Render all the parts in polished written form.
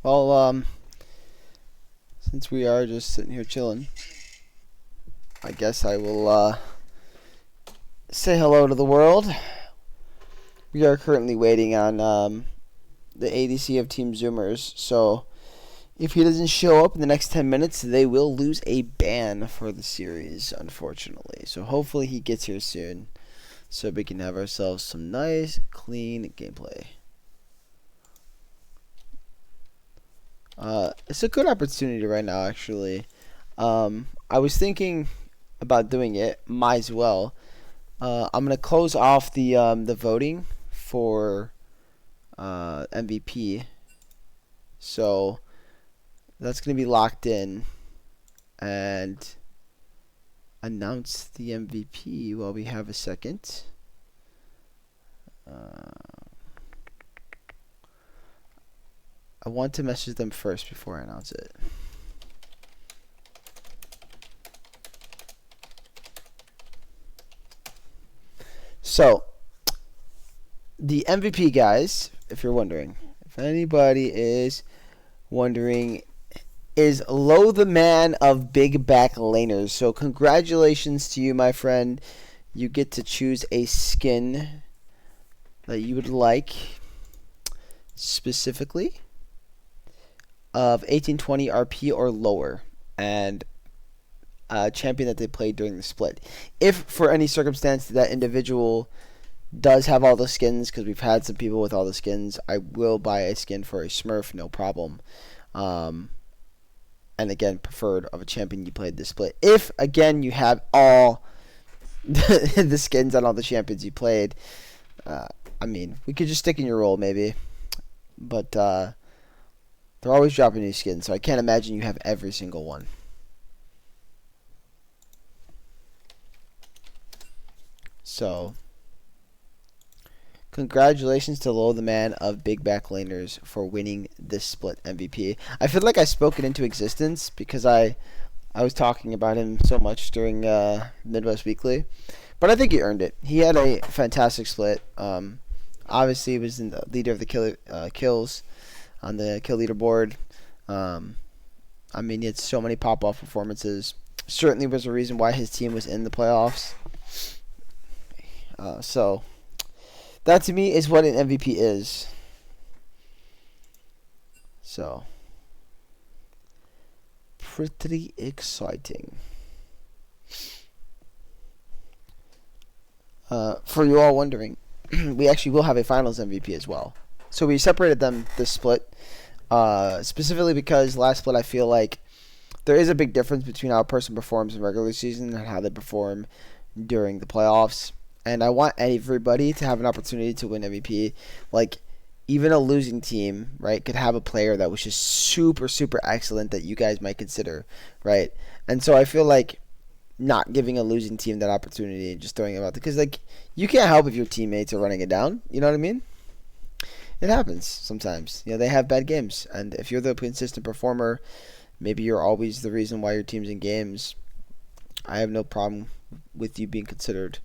Well, since we are just sitting here chilling, I guess I will say hello to the world. We are currently waiting on the ADC of Team Zoomers, so if he doesn't show up in the next 10 minutes, they will lose a ban for the series, unfortunately. So hopefully he gets here soon, so we can have ourselves some nice, clean gameplay. It's a good opportunity right now, actually. I was thinking about doing it. Might as well. I'm gonna close off the voting for MVP. So that's gonna be locked in and announce the MVP while we have a second. I want to message them first before I announce it. So the MVP, guys, if you're wondering, if anybody is wondering, is Low the man of big back laners. So congratulations to you, my friend. You get to choose a skin that you would like, specifically of 1820 RP or lower, and a champion that they played during the split. If for any circumstance that individual does have all the skins, because we've had some people with all the skins, I will buy a skin for a Smurf, no problem. And again, preferred of a champion you played this split. If again you have all the skins on all the champions you played, I mean, we could just stick in your role maybe, but they're always dropping new skins, so I can't imagine you have every single one. So, congratulations to Low the man of big back laners for winning this split MVP. I feel like I spoke it into existence because I was talking about him so much during Midwest Weekly, but I think he earned it. He had a fantastic split. Obviously, he was in the leader of the kills on the kill leaderboard. I mean, he had so many pop-off performances. Certainly was a reason why his team was in the playoffs. So that to me is what an MVP is. So pretty exciting. For you all wondering, we actually will have a finals MVP as well. So we separated them this split, specifically because last split I feel like there is a big difference between how a person performs in regular season and how they perform during the playoffs. And I want everybody to have an opportunity to win MVP. Like, even a losing team, right, could have a player that was just super, super excellent that you guys might consider, right? And so I feel like not giving a losing team that opportunity and just throwing them out there. Because, like, you can't help if your teammates are running it down. You know what I mean? It happens sometimes. You know, they have bad games. And if you're the consistent performer, maybe you're always the reason why your team's in games. I have no problem with you being considered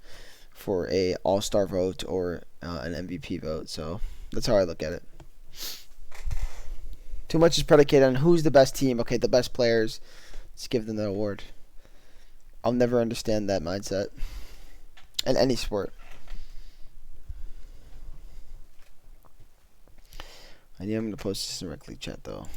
for a all-star vote or an MVP vote. So that's how I look at it. Too much is predicated on who's the best team. Okay, the best players. Let's give them the award. I'll never understand that mindset in any sport. I am going to post this directly chat though.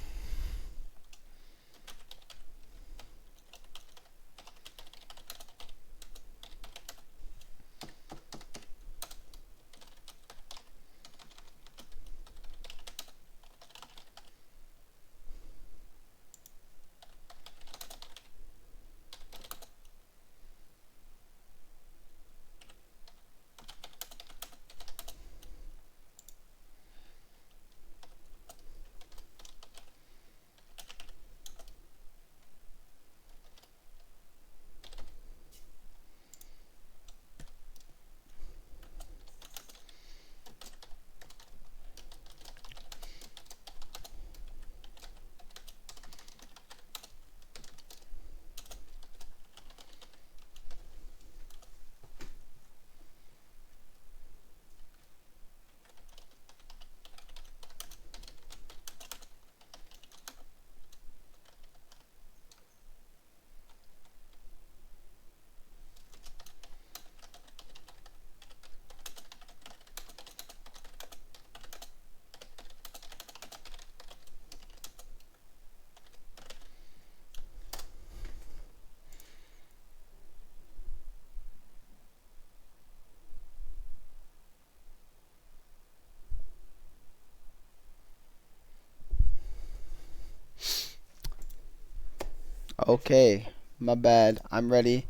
Okay, my bad. I'm ready.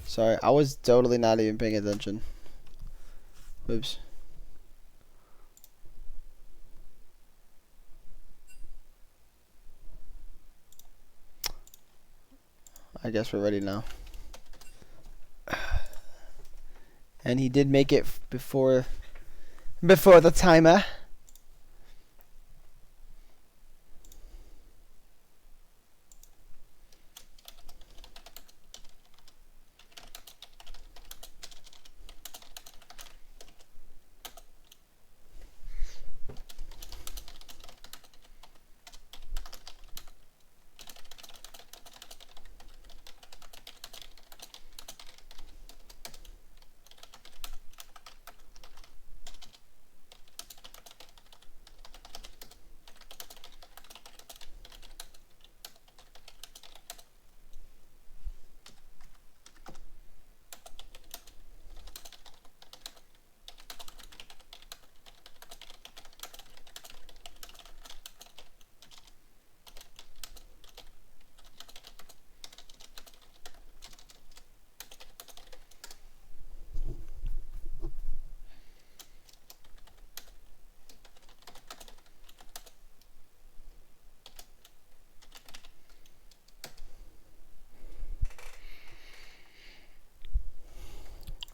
Sorry, I was totally not even paying attention. Oops. I guess we're ready now. And he did make it before the timer.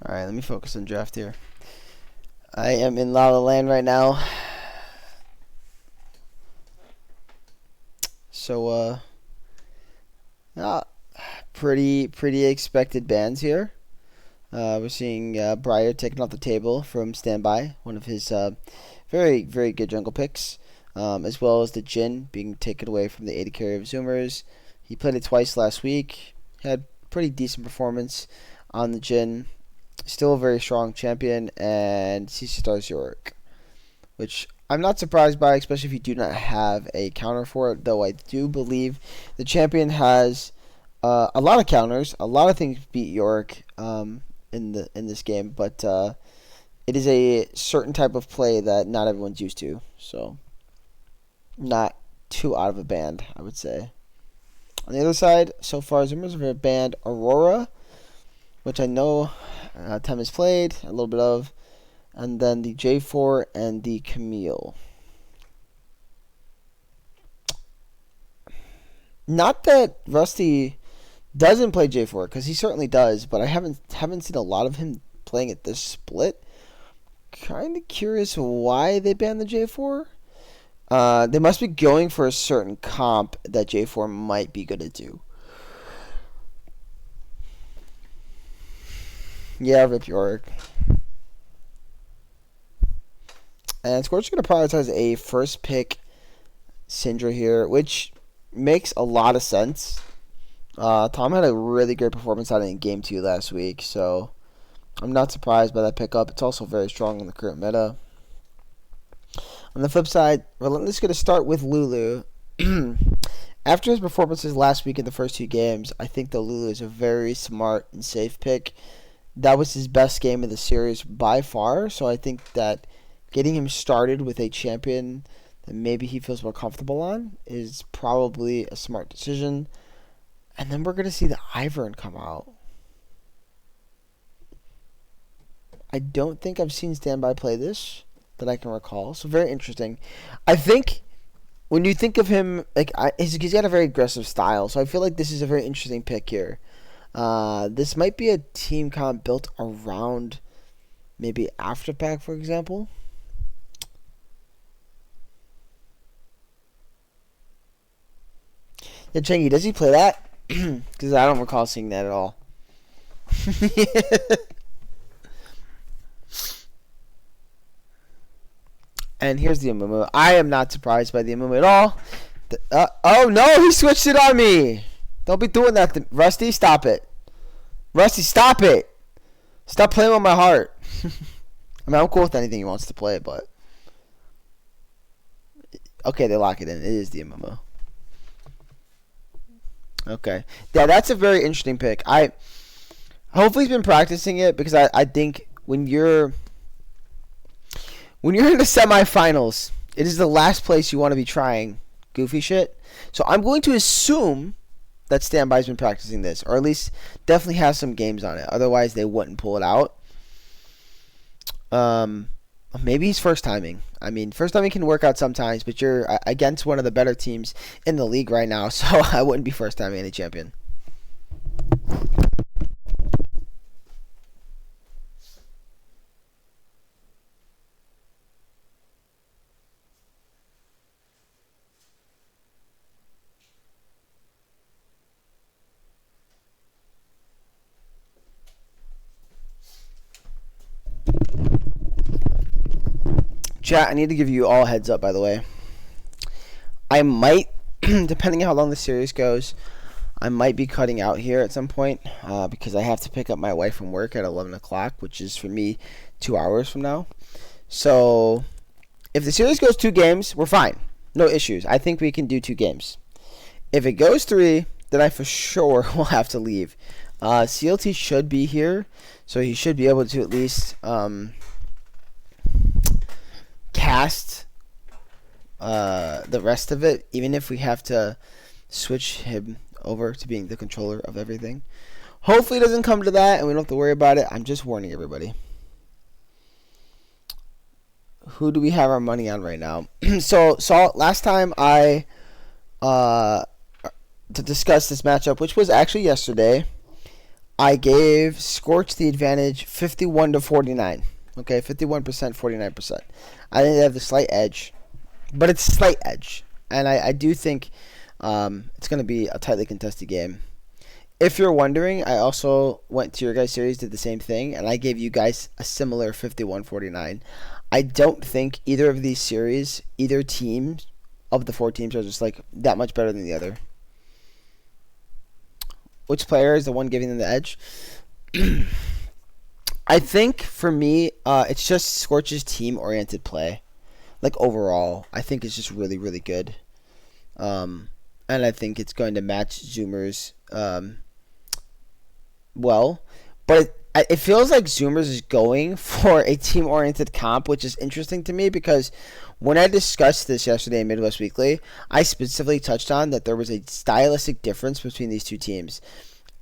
Alright, let me focus on draft here. I am in La La Land right now. So, pretty expected bands here. We're seeing Briar taken off the table from Standby, one of his very good jungle picks, as well as the Jhin being taken away from the AD carry of Zoomers. He played it twice last week. Had pretty decent performance on the Jhin. Still a very strong champion, and CC stars York, which I'm not surprised by, especially if you do not have a counter for it. Though I do believe the champion has a lot of counters, a lot of things beat York in this game, but it is a certain type of play that not everyone's used to. So not too out of a band, I would say. On the other side, so far, Zoomers have banned Aurora, which I know Tem has played a little bit of, and then the J4 and the Camille. Not that Rusty doesn't play J4, because he certainly does, but I haven't seen a lot of him playing at this split. Kind of curious why they banned the J4. They must be going for a certain comp that J4 might be good at do. Yeah, Rip York. And Scorch is going to prioritize a first pick Syndra here, which makes a lot of sense. Tom had a really great performance out in Game 2 last week, so I'm not surprised by that pickup. It's also very strong in the current meta. On the flip side, Relentless is going to start with Lulu. After his performances last week in the first two games, I think that Lulu is a very smart and safe pick. That was his best game of the series by far, so I think that getting him started with a champion that maybe he feels more comfortable on is probably a smart decision. And then we're going to see the Ivern come out. I don't think I've seen Standby play this that I can recall, so very interesting. I think when you think of him, like he's got a very aggressive style, so I feel like this is a very interesting pick here. This might be a team comp built around maybe Afterpack, for example. Yeah, Chengi, does he play that? Because I don't recall seeing that at all. And here's the Amumu. I am not surprised by the Amumu at all. Oh no, he switched it on me. Don't be doing that, Rusty. Stop it. Rusty, stop it. Stop playing with my heart. I mean, I'm cool with anything he wants to play, but okay, they lock it in. It is the Amumu. Okay. Yeah, that's a very interesting pick. Hopefully he's been practicing it, because I think when you're in the semifinals, it is the last place you want to be trying goofy shit. So I'm going to assume that Standby's been practicing this, or at least definitely has some games on it. Otherwise, they wouldn't pull it out. Maybe he's first timing. I mean, first timing can work out sometimes, but you're against one of the better teams in the league right now, so I wouldn't be first timing any champion. Chat, I need to give you all a heads up, by the way. I might, depending on how long the series goes, I might be cutting out here at some point because I have to pick up my wife from work at 11 o'clock, which is for me 2 hours from now. So if the series goes 2 games, we're fine. No issues. I think we can do 2 games. If it goes 3, then I for sure will have to leave. CLT should be here, so he should be able to at least cast the rest of it, even if we have to switch him over to being the controller of everything. Hopefully it doesn't come to that and we don't have to worry about it. I'm just warning everybody. Who do we have our money on right now? So last time to discuss this matchup, which was actually yesterday, I gave Scorch the advantage 51-49. Okay, 51%, 49%. I think they have the slight edge, but it's a slight edge. And I do think it's going to be a tightly contested game. If you're wondering, I also went to your guys' series, did the same thing, and I gave you guys a similar 51-49. I don't think either of these series, either team of the 4 teams are just like that much better than the other. Which player is the one giving them the edge? I think for me, it's just Scorch's team-oriented play. Like overall, I think it's just really, really good. And I think it's going to match Zoomer's well. But it feels like Zoomers is going for a team-oriented comp, which is interesting to me because when I discussed this yesterday in Midwest Weekly, I specifically touched on that there was a stylistic difference between these 2 teams.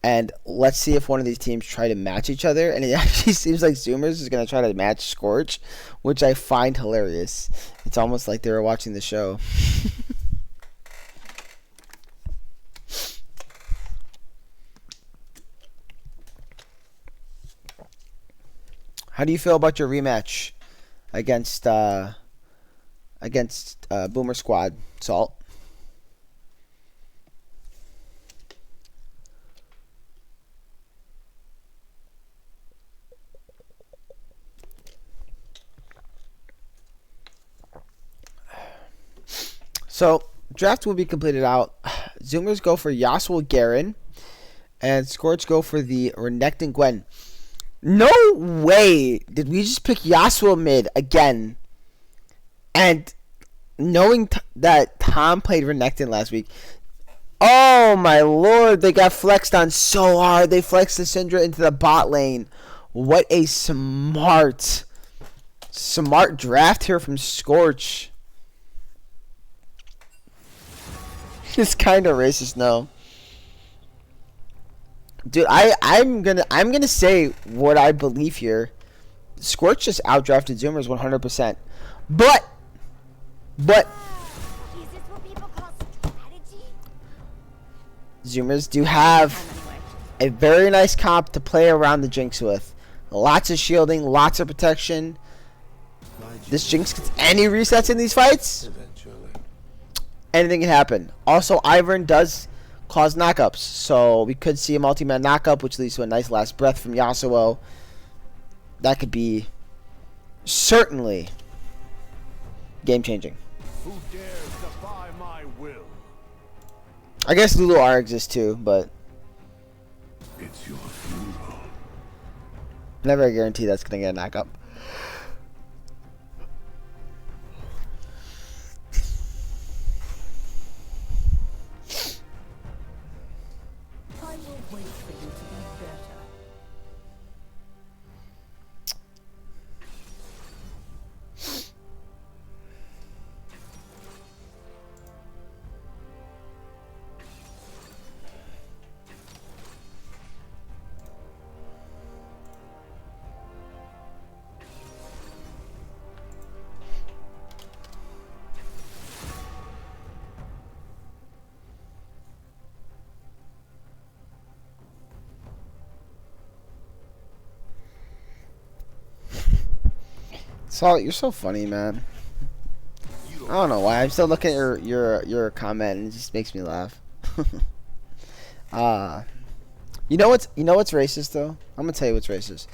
And let's see if one of these teams try to match each other. And it actually seems like Zoomers is going to try to match Scorch, which I find hilarious. It's almost like they were watching the show. How do you feel about your rematch against Boomer Squad, Salt? So, draft will be completed out. Zoomers go for Yasuo Garen, and Scorch go for the Renekton Gwen. No way did we just pick Yasuo mid again. And knowing that Tom played Renekton last week, oh my lord, they got flexed on so hard. They flexed the Syndra into the bot lane. What a smart draft here from Scorch. It's kind of racist, no. Dude, I'm gonna say what I believe here. Scorch just outdrafted Zoomers 100%. But Zoomers do have a very nice comp to play around the Jinx with. Lots of shielding, lots of protection. This Jinx gets any resets in these fights? Anything can happen. Also, Ivern does cause knockups, so we could see a multi-man knockup, which leads to a nice last breath from Yasuo. That could be certainly game-changing. Who dares defy my will? I guess Lulu R exists too, but It's your funeral. never a guarantee that's gonna get a knockup. Salt, you're so funny, man. I don't know why. I'm still looking at your comment and it just makes me laugh. uh you know what's racist though? I'm gonna tell you what's racist.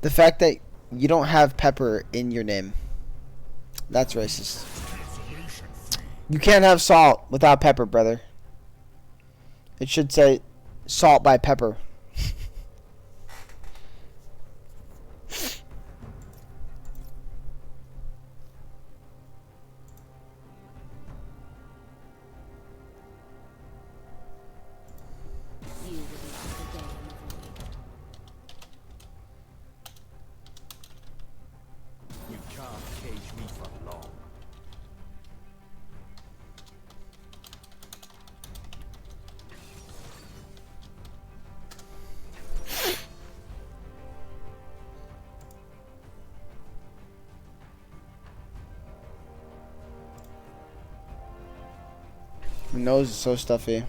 The fact that you don't have pepper in your name. That's racist. You can't have salt without pepper, brother. It should say salt by pepper. You can't cage me for long. My nose is so stuffy.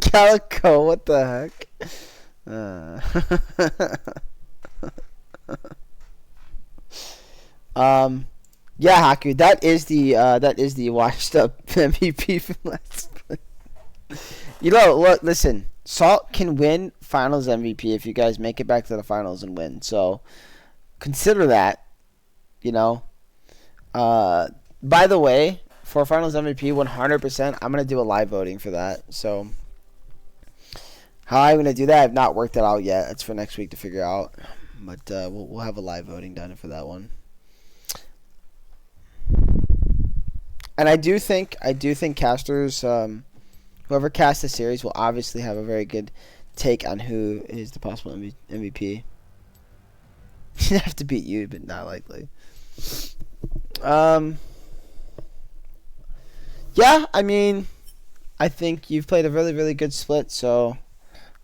Calico, what the heck? Yeah, Haku, that is the washed up MVP from last. You know, look, listen. Salt can win Finals MVP if you guys make it back to the finals and win. So consider that. You know. By the way, for Finals MVP, 100%, I'm gonna do a live voting for that. So how I'm gonna do that, I've not worked it out yet. It's for next week to figure out. But we'll have a live voting done for that one. And I do think casters, whoever casts the series will obviously have a very good take on who is the possible MVP. You have to beat you, but not likely. Um, yeah, I mean, I think you've played a really, really good split, so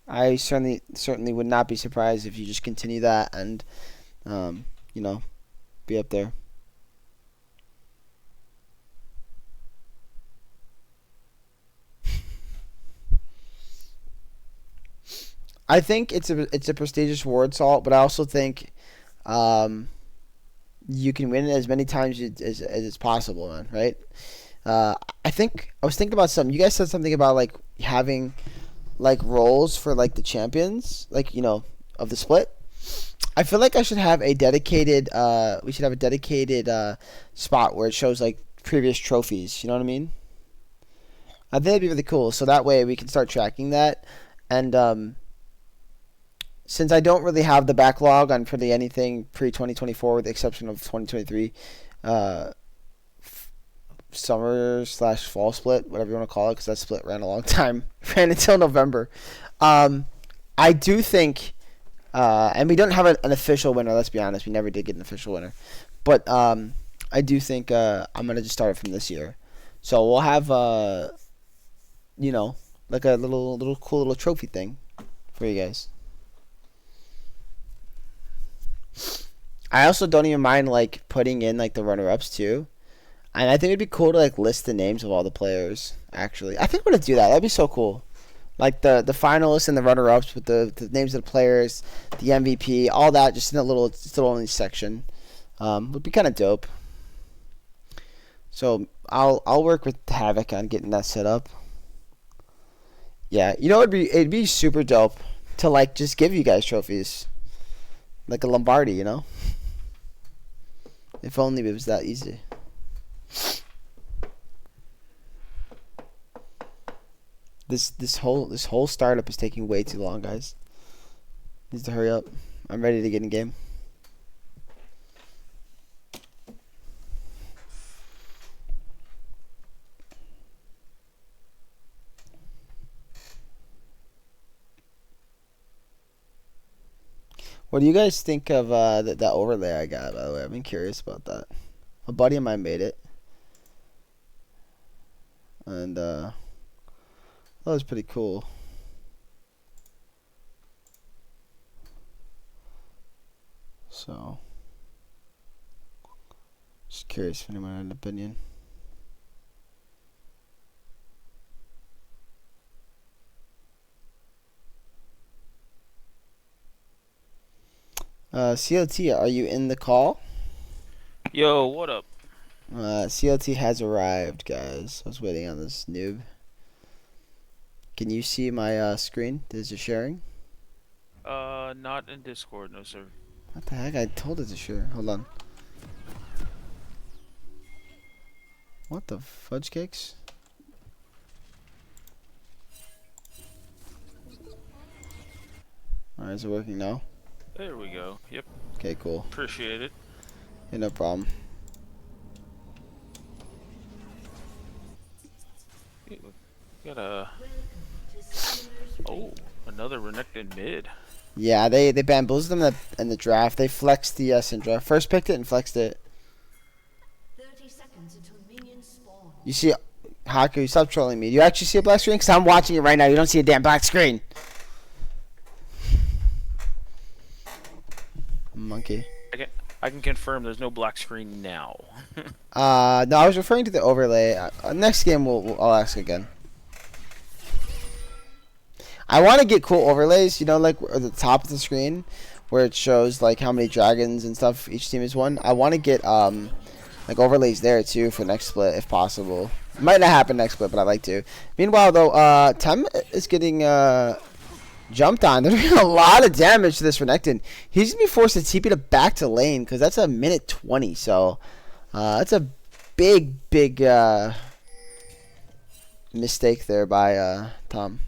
I certainly would not be surprised if you just continue that and, um, you know, be up there. I think it's a prestigious award, Salt, but I also think um, you can win it as many times as it's possible, man. Right? Uh, I think I was thinking about something. You guys said something about like having like roles for like the champions, like of the split. I feel like I should have a dedicated. We should have a dedicated spot where it shows like previous trophies. You know what I mean? I think that'd be really cool. So that way we can start tracking that, and since I don't really have the backlog on pretty anything pre 2024 with the exception of 2023 uh, summer slash fall split, whatever you want to call it, because that split ran a long time, ran until November. Um, I do think, and we don't have an official winner. Let's be honest, we never did get an official winner, but I do think I'm gonna just start it from this year. So we'll have you know, like a little cool little trophy thing for you guys. I also don't even mind like putting in like the runner ups too. And I think it'd be cool to like list the names of all the players. Actually, I think we're gonna do that. That'd be so cool. Like the finalists and the runner ups with the names of the players, the MVP, all that, just in a little only section. Would be kind of dope. So I'll work with Havoc on getting that set up. Yeah, it'd be super dope to like just give you guys trophies like a Lombardi. If only it was that easy. This whole startup is taking way too long, guys. Needs to hurry up. I'm ready to get in game. What do you guys think of that overlay I got? By the way, I've been curious about that. A buddy of mine made it, and that was pretty cool. So, just curious if anyone had an opinion. CLT, are you in the call? Yo, what up? CLT has arrived, guys. I was waiting on this noob. Can you see my screen? Is it sharing? Not in Discord, no sir. What the heck? I told it to share. Hold on. What the fudge cakes? Alright, is it working now? There we go. Yep, Okay, cool. appreciate it. Yeah, no problem. We got a... Oh, another Renekton mid. Yeah, they bamboozled them in the draft. They flexed the Syndra. First picked it and flexed it. 30 seconds until minions spawn. You see, Haku, stop trolling me. Do you actually see a black screen? Because I'm watching it right now. You don't see a damn black screen. Monkey. I can confirm there's no black screen now. No, I was referring to the overlay. Next game, I'll ask again. I want to get cool overlays, you know, like at the top of the screen where it shows like how many dragons and stuff each team has won. I want to get like overlays there too for next split if possible. Might not happen next split, but I'd like to. Meanwhile, though, Tem is getting jumped on. They're doing a lot of damage to this Renekton. He's gonna be forced to TP to back to lane because that's a minute 20. So that's a big mistake there by Tom.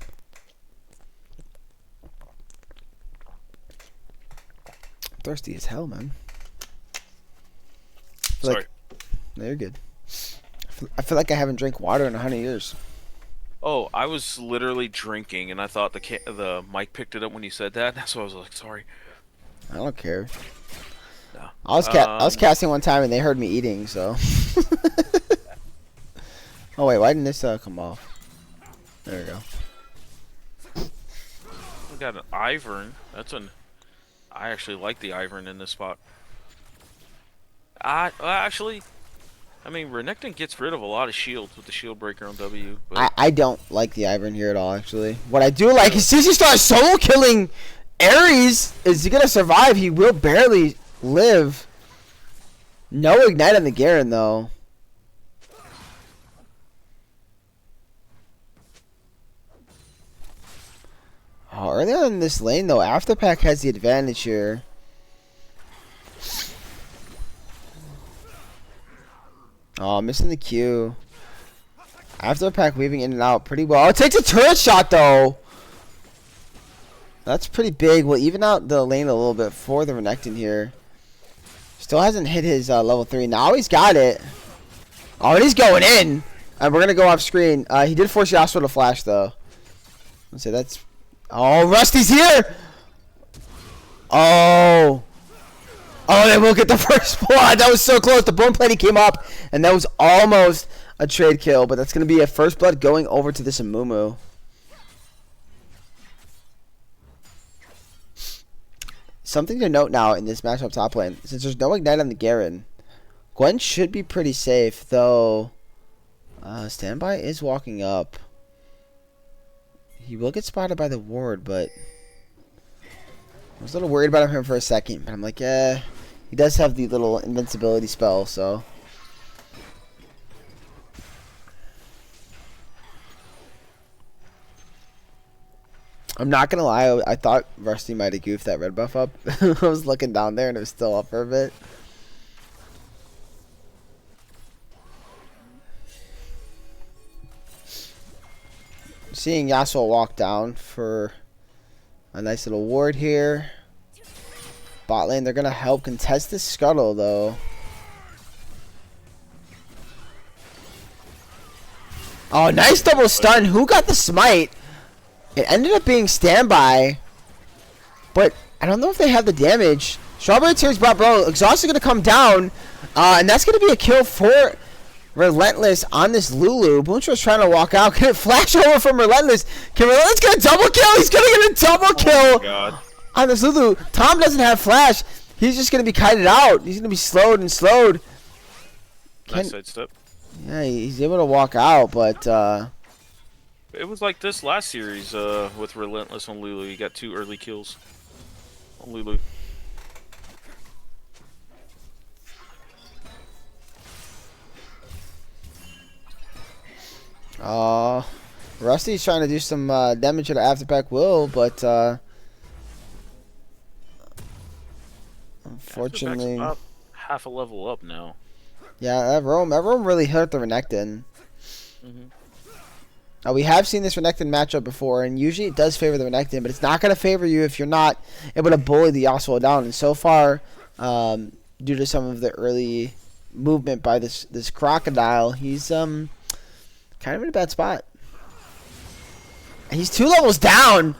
Thirsty as hell, man. Sorry. No, you're good. I feel like I haven't drank water in 100 years. Oh, I was literally drinking, and I thought the mic picked it up when you said that, so I was like, sorry. I don't care. No. I was casting one time and they heard me eating, so. Oh wait, why didn't this come off? There we go. We got an Ivern. I actually like the Ivern in this spot. Actually, I mean, Renekton gets rid of a lot of shields with the shield breaker on W. But I don't like the Ivern here at all, actually. What I do like is since he starts solo killing Ares, is he gonna survive? He will barely live. No ignite on the Garen though. Oh, earlier in this lane though, Afterpack has the advantage here. Oh, missing the Q. Afterpack weaving in and out pretty well. Oh, it takes a turret shot though. That's pretty big. We'll even out the lane a little bit for the Renekton here. Still hasn't hit his level 3. Now he's got it. Oh, and he's going in. And we're going to go off screen. He did force Yasuo to flash though. Let's say that's... Oh, Rusty's here! Oh. Oh, they will get the first blood. That was so close. The bone plating came up, and that was almost a trade kill. But that's going to be a first blood going over to this Amumu. Something to note now in this matchup top lane. Since there's no ignite on the Garen, Gwen should be pretty safe, though. Standby is walking up. He will get spotted by the ward, but I was a little worried about him for a second. But I'm like, yeah, he does have the little invincibility spell, so. I'm not gonna lie, I thought Rusty might have goofed that red buff up. I was looking down there and it was still up for a bit. Seeing Yasuo walk down for a nice little ward here. Bot lane, they're gonna help contest this scuttle though. Oh, nice double stun. Who got the smite? It ended up being standby, but I don't know if they have the damage. Strawberry Tears brought bro. Exhaust is going to come down, and that's going to be a kill for Relentless on this Lulu. Boontro's trying to walk out. Can it flash over from Relentless? Can Relentless get a double kill? He's going to get a double kill on this Lulu. Tom doesn't have flash. He's just going to be kited out. He's going to be slowed and slowed. Nice sidestep. Yeah, he's able to walk out, but... It was like this last series with Relentless on Lulu. You got 2 early kills on Lulu. Rusty's trying to do some damage to the afterpack will, but unfortunately, Afterpack's about half a level up now. yeah, that roam really hurt the Renekton. We have seen this Renekton matchup before, and usually it does favor the Renekton, but it's not going to favor you if you're not able to bully the Yasuo down. And so far, due to some of the early movement by this Crocodile, he's kind of in a bad spot. And he's 2 levels down.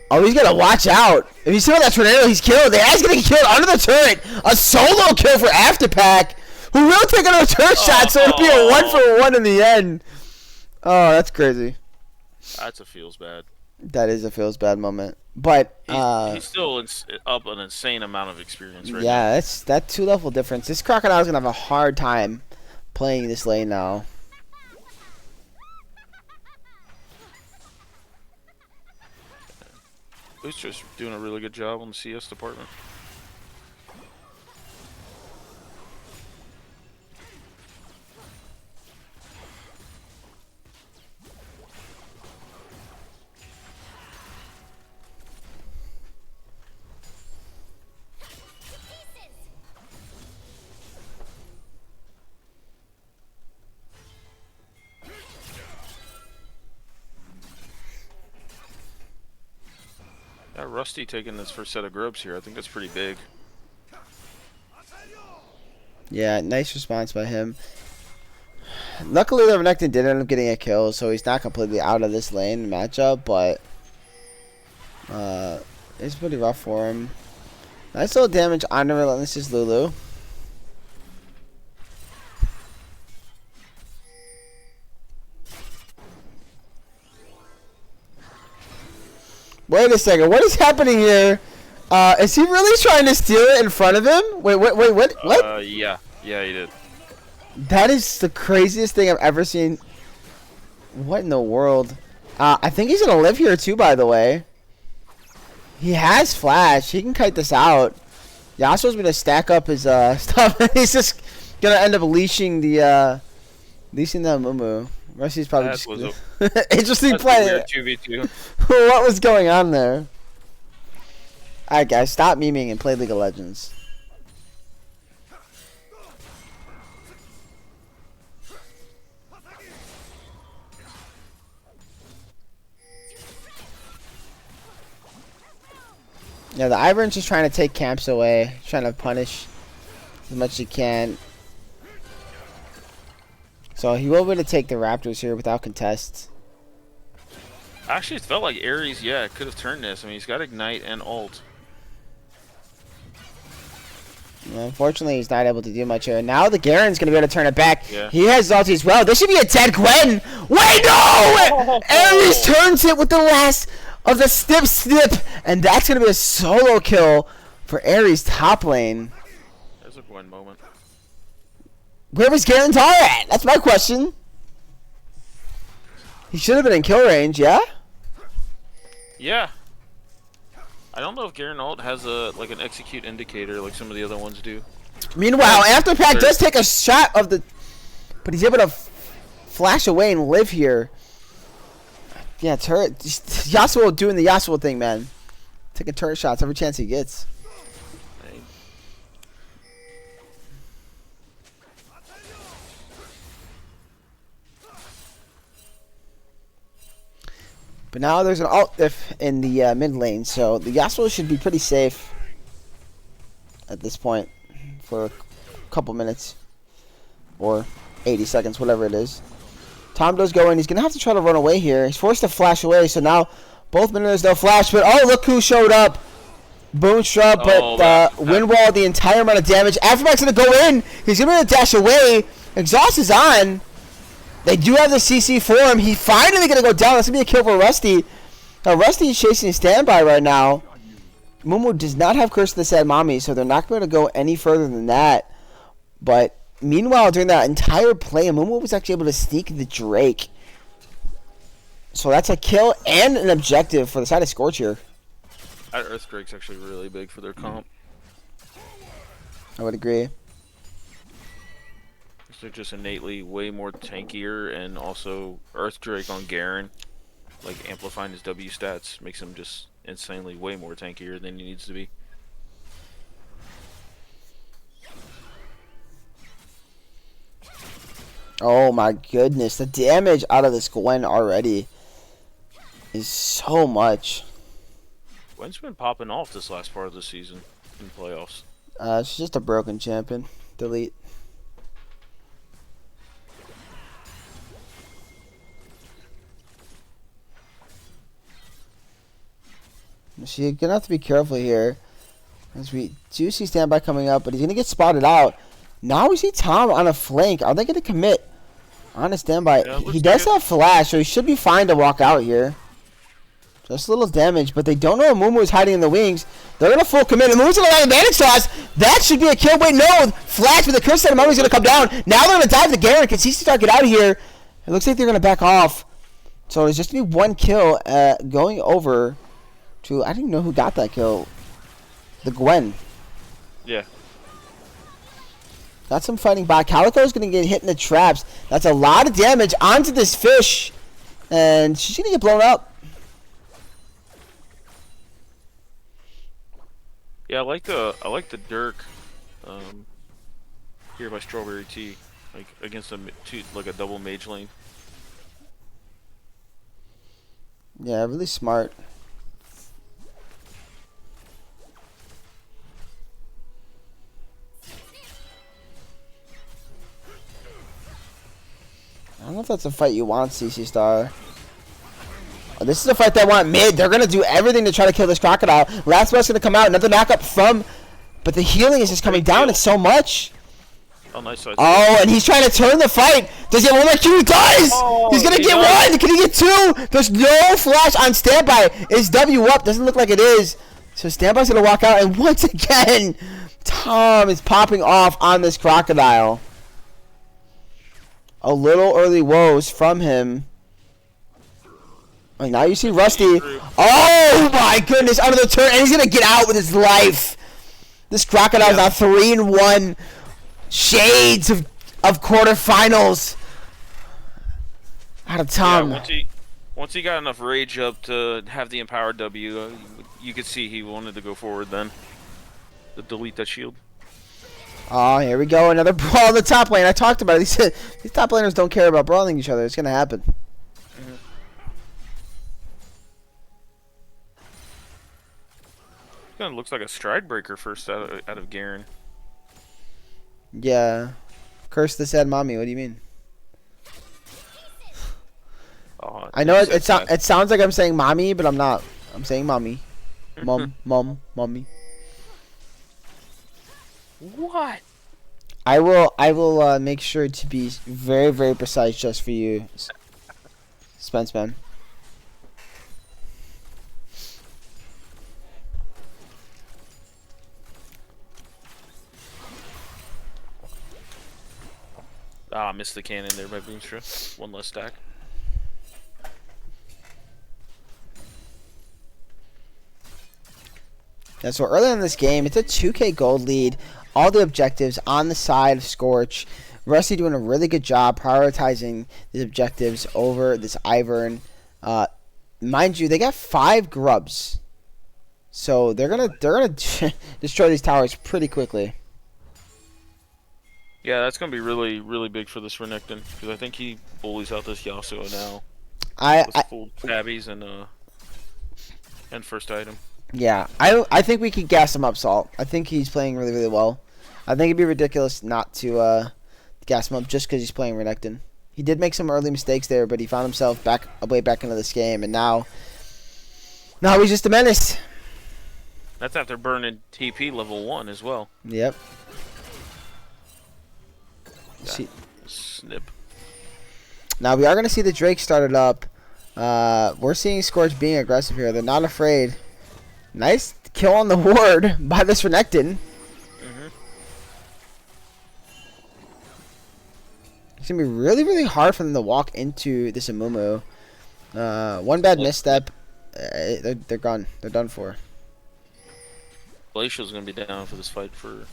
Oh, he's going to watch out. If he's still that tornado, he's killed. The guy's going to get killed under the turret. A solo kill for Afterpack, who will take another turret shot, so it'll be a 1-for-1 in the end. Oh, that's crazy. That's a feels bad. That is a feels bad moment. But he's still up an insane amount of experience right now. yeah, that's that 2-level difference. This Crocodile's gonna have a hard time playing this lane now. He's just doing a really good job on the CS department. Yeah, Rusty taking his first set of grubs here. I think that's pretty big. Yeah, nice response by him. Luckily, the Renekton did end up getting a kill, so he's not completely out of this lane matchup, but it's pretty rough for him. Nice little damage on the Relentless's Lulu. Wait a second, what is happening here? Is he really trying to steal it in front of him? Wait, what? Yeah, he did. That is the craziest thing I've ever seen. What in the world? I think he's gonna live here too, by the way. He has flash. He can kite this out. Yasuo's gonna stack up his stuff. He's just gonna end up leashing the Mumu. Rusty's probably That just was interesting That's play. a weird 2v2. What was going on there? Alright guys, stop memeing and play League of Legends. Yeah, the Ivern's just trying to take camps away, trying to punish as much as he can. So he will be able to take the Raptors here without contest. Actually, it felt like Ares, could have turned this. I mean, he's got Ignite and ult. Unfortunately, he's not able to do much here. Now the Garen's going to be able to turn it back. Yeah. He has ulti as well. This should be a dead Gwen. Wait, no! Ares turns it with the last of the snip. And that's going to be a solo kill for Ares top lane. There's a Gwen moment. Where was Garen's R at? That's my question. He should have been in kill range, yeah? Yeah. I don't know if Garen ult has an execute indicator like some of the other ones do. Meanwhile, Afterpack does take a shot of the... But he's able to flash away and live here. Yeah, turret... Yasuo doing the Yasuo thing, man. Taking turret shots every chance he gets. But now there's an alt diff in the mid lane, so the Yasuo should be pretty safe at this point for a couple minutes or 80 seconds, whatever it is. Tom does go in. He's going to have to try to run away here. He's forced to flash away, so now both miners, they'll flash. But, oh, look who showed up. Boomstrap, but Windwall, the entire amount of damage. Aftermack's going to go in. He's going to dash away. Exhaust is on. They do have the CC for him. He finally going to go down. That's going to be a kill for Rusty. Rusty is chasing standby right now. Mumu does not have Curse of the Sad Mommy, so they're not going to go any further than that. But meanwhile, during that entire play, Mumu was actually able to sneak the Drake. So that's a kill and an objective for the side of Scorch here. That Earthquake's actually really big for their comp. I would agree. They're just innately way more tankier, and also Earth Drake on Garen, like amplifying his W stats, makes him just insanely way more tankier than he needs to be. Oh my goodness, the damage out of this Gwen already is so much. Gwen's been popping off this last part of the season in playoffs. She's just a broken champion. Delete. She's gonna have to be careful here, as we do see standby coming up, but he's gonna get spotted out. Now we see Tom on a flank. Are they gonna commit on a standby? Yeah, He does have flash, so he should be fine to walk out here. Just a little damage, but they don't know Mumu is hiding in the wings. They're gonna full commit. And Mumu's gonna land advantage sauce. That should be a kill. Wait, no! Flash with the curse set. Mumu's gonna come down. Now they're gonna dive the Garen. Can CC Star get out of here? It looks like they're gonna back off. So it's just gonna be one kill going over to, I don't even know who got that kill. The Gwen. Yeah. Got some fighting back. Calico's gonna get hit in the traps. That's a lot of damage onto this fish. And she's gonna get blown up. Yeah, I like the Dirk here by Strawberry Tea, like against like a double mage lane. Yeah, really smart. I don't know if that's a fight you want, CC Star. Oh, this is a fight they want mid. They're going to do everything to try to kill this crocodile. Last one's going to come out. Another knockup from... But the healing is just coming down. It's so much. Oh, nice. Oh, and he's trying to turn the fight. Does he have one more Q? He does! Oh, He's going to get one! Can he get two? There's no flash on standby. Is W up? Doesn't look like it is. So standby's going to walk out. And once again, Tom is popping off on this crocodile. A little early woes from him. Now you see Rusty. Oh my goodness, under the turn, and he's gonna get out with his life. This crocodile's now 3-1. Shades of quarterfinals. Out of Tom. Yeah, once he got enough rage up to have the empowered W, you could see he wanted to go forward then. To delete that shield. Oh, here we go, another brawl in the top lane. I talked about it. These top laners don't care about brawling each other. It's gonna happen. Kind of looks like a stride breaker first out of Garen. Yeah. Curse the sad mommy. What do you mean? Oh, I know it sounds like I'm saying mommy, but I'm not. I'm saying mommy. Mom, mommy. What? I will make sure to be very, very precise just for you, Spence man. Ah, missed the cannon there by Boomstra. One less stack. Yeah, so early in this game, it's a 2K gold lead. All the objectives on the side of Scorch. Rusty doing a really good job prioritizing these objectives over this Ivern. Mind you, they got 5 grubs, so they're gonna destroy these towers pretty quickly. Yeah, that's gonna be really, really big for this Renekton because I think he bullies out this Yasuo now. With full tabbies and first item. Yeah, I think we could gas him up, Salt. I think he's playing really, really well. I think it'd be ridiculous not to gas him up just because he's playing Renekton. He did make some early mistakes there, but he found himself way back into this game, and now he's just a menace. That's after burning TP level 1 as well. Yep. See. Snip. Now we are going to see the Drake started up. We're seeing Scorch being aggressive here. They're not afraid. Nice kill on the ward by this Renekton. It's going to be really, really hard for them to walk into this Amumu. One bad misstep, they're gone. They're done for. Glacial's going to be down for this fight for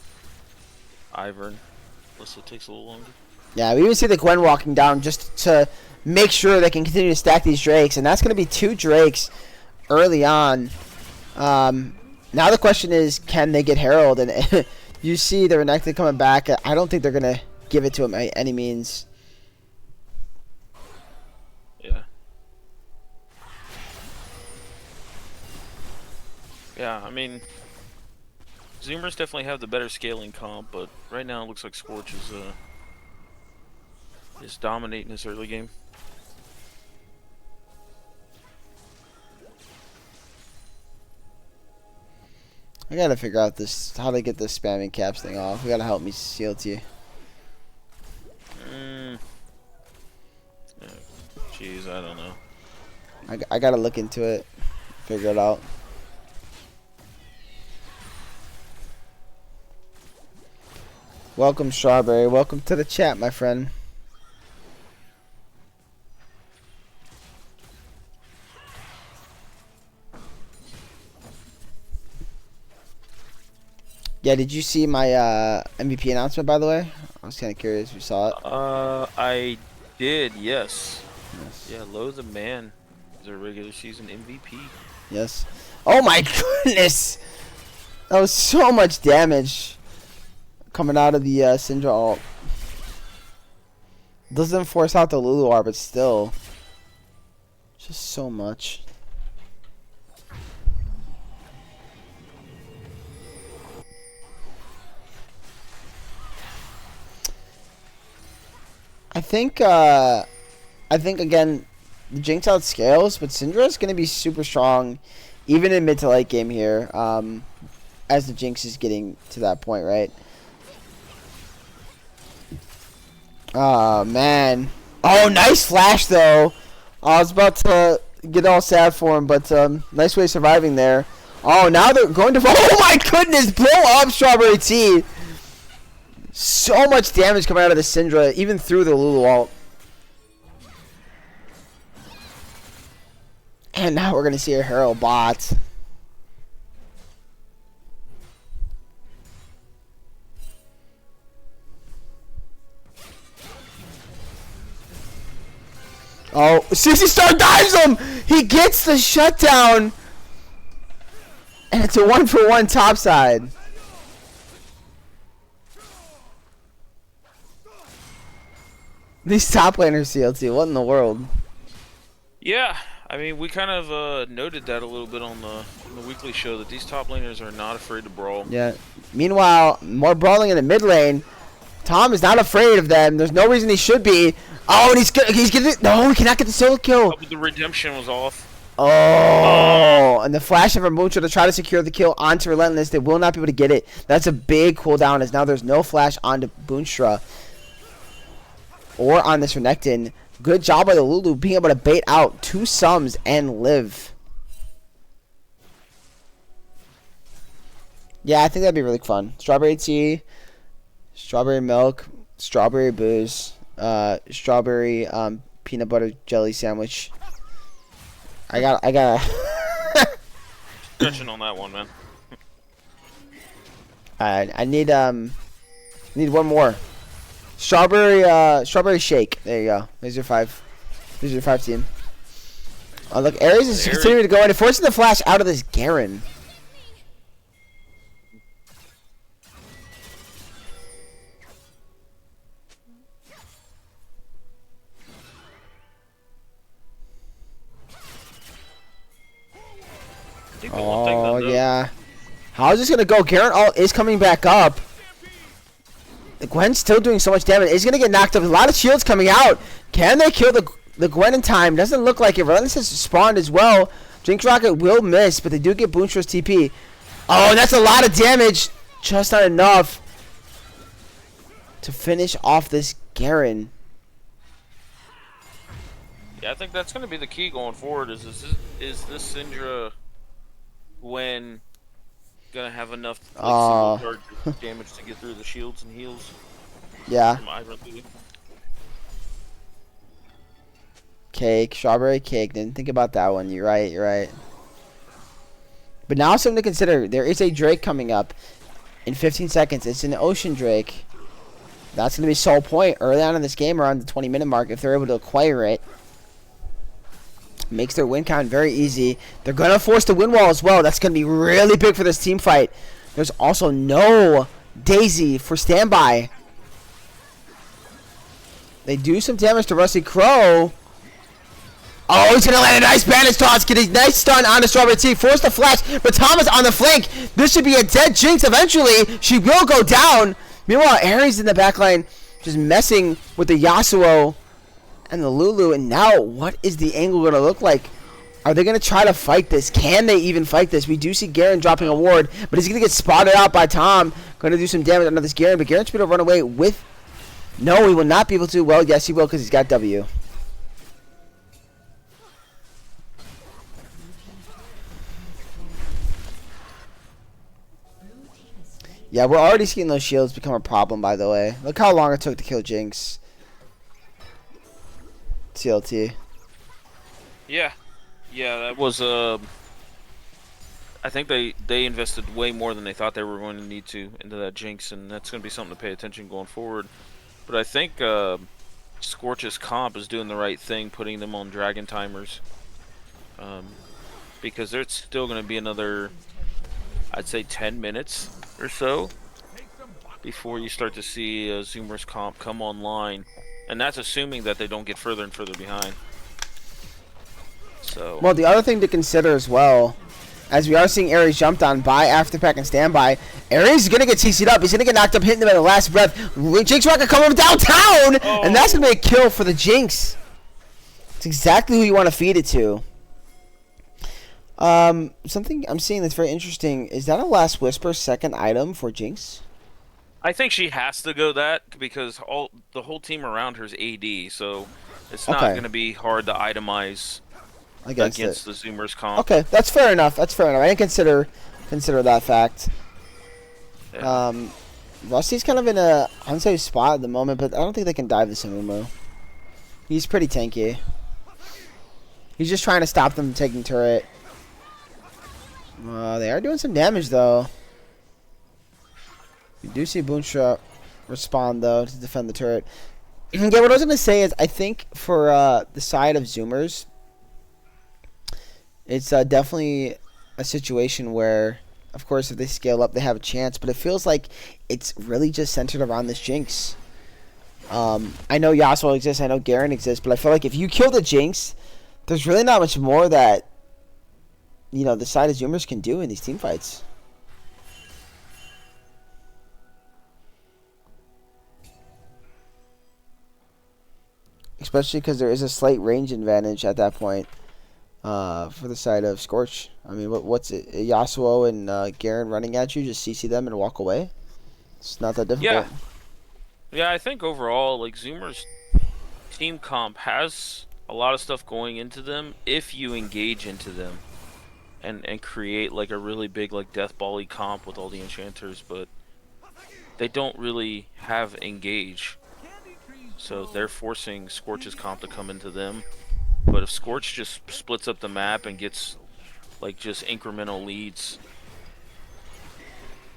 Ivern, unless it takes a little longer. Yeah, we even see the Gwen walking down just to make sure they can continue to stack these Drakes, and that's going to be 2 Drakes early on. Now the question is, can they get Herald? And you see the Renekton coming back. I don't think they're going to give it to him by any means. Yeah. Yeah, I mean, Zoomers definitely have the better scaling comp, but right now it looks like Scorch is dominating this early game. I gotta figure out this how to get this spamming caps thing off. You gotta help me, CLT. Jeez, I don't know. I gotta look into it, figure it out. Welcome, Strawberry. Welcome to the chat, my friend. Yeah, did you see my MVP announcement, by the way? I was kind of curious if you saw it. I did, yes. Yes. Yeah, Low the Man is a regular season MVP. Yes. Oh my goodness! That was so much damage coming out of the Syndra ult. Doesn't force out the Lulu R, but still. Just so much. I think again, the Jinx outscales, but Syndra is going to be super strong, even in mid to late game here, as the Jinx is getting to that point, right? Oh man! Oh, nice flash though. I was about to get all sad for him, but nice way of surviving there. Oh, now they're going to. Oh my goodness! Blow up Strawberry Tea. So much damage coming out of the Syndra, even through the Lulu ult. And now we're going to see a Herald bot. Oh, CC Star dives him! He gets the shutdown! And it's a 1-for-1 topside. These top laners, CLT, what in the world? Yeah, I mean, we kind of noted that a little bit on the weekly show, that these top laners are not afraid to brawl. Yeah. Meanwhile, more brawling in the mid lane. Tom is not afraid of them. There's no reason he should be. Oh, and he's getting no, he cannot get the solo kill. Oh, but the redemption was off. Oh, and the flash of Ramucha to try to secure the kill onto Relentless. They will not be able to get it. That's a big cooldown, as now there's no flash onto Boonstra or on this Renekton. Good job by the Lulu being able to bait out 2 sums and live. Yeah, I think that'd be really fun. Strawberry tea, strawberry milk, strawberry booze, strawberry peanut butter jelly sandwich. I got Stretching on that one, man. I need one more. Strawberry shake. There you go. There's your 5. There's your 5 team. Oh look, Ares is continuing to go in, forcing the flash out of this Garen. Oh yeah. How is this gonna go? Garen ult is coming back up. Gwen's still doing so much damage. It's gonna get knocked up. A lot of shields coming out. Can they kill the Gwen in time? Doesn't look like it. Relentless has spawned as well. Jinx Rocket will miss, but they do get Boonstra's TP. Oh, and that's a lot of damage. Just not enough to finish off this Garen. Yeah, I think that's going to be the key going forward. Is this Syndra Gwen gonna have enough single target damage to get through the shields and heals? Yeah. Cake, strawberry cake. Didn't think about that one. You're right. You're right. But now something to consider. There is a Drake coming up in 15 seconds. It's an Ocean Drake. That's going to be sole point early on in this game around the 20-minute mark if they're able to acquire it. Makes their win count very easy. They're going to force the win wall as well. That's going to be really big for this team fight. There's also no Daisy for standby. They do some damage to Rusty Crow. Oh, he's going to land a nice bandage toss. Get a nice stun on the Strawberry Tea. Force the flash, but Thomas on the flank. This should be a dead Jinx eventually. She will go down. Meanwhile, Ares in the backline just messing with the Yasuo and the Lulu. And now, what is the angle going to look like? Are they going to try to fight this? Can they even fight this? We do see Garen dropping a ward, but he's going to get spotted out by Tom. Going to do some damage under this Garen, but Garen should be able to run away with... No, he will not be able to. Well, yes, he will because he's got W. Yeah, we're already seeing those shields become a problem, by the way. Look how long it took to kill Jinx. TLT. Yeah. Yeah, that was, I think they invested way more than they thought they were going to need to into that Jinx, and that's going to be something to pay attention going forward. But I think Scorch's comp is doing the right thing, putting them on Dragon timers. Because there's still going to be another, I'd say 10 minutes or so before you start to see Zoomer's comp come online. And that's assuming that they don't get further and further behind. So. Well, the other thing to consider as well, as we are seeing Ares jumped on by Afterpack and Standby, Ares is going to get CC'd up. He's going to get knocked up, hitting him at the last breath. Jinx Rocket coming downtown, and that's going to be a kill for the Jinx. It's exactly who you want to feed it to. Something I'm seeing that's very interesting, is that a Last Whisper second item for Jinx? I think she has to go that because the whole team around her is AD, so it's not going to be hard to itemize against the Zoomers comp. Okay, that's fair enough. That's fair enough. I didn't consider that fact. Yeah. Rusty's kind of in a unsafe spot at the moment, but I don't think they can dive the Samumu. He's pretty tanky. He's just trying to stop them from taking turret. They are doing some damage though. You do see Boonstra respond though to defend the turret. Yeah, what I was gonna say is I think for the side of Zoomers, it's definitely a situation where, of course, if they scale up, they have a chance. But it feels like it's really just centered around this Jinx. I know Yasuo exists, I know Garen exists, but I feel like if you kill the Jinx, there's really not much more that the side of Zoomers can do in these team fights. Especially because there is a slight range advantage at that point for the side of Scorch. I mean, what's it? Yasuo and Garen running at you, just CC them and walk away? It's not that difficult. Yeah, I think overall, like, Zoomer's team comp has a lot of stuff going into them if you engage into them and create, like, a really big, like, Death Ball-y comp with all the enchanters, but they don't really have engage. So they're forcing Scorch's comp to come into them. But if Scorch just splits up the map and gets like just incremental leads,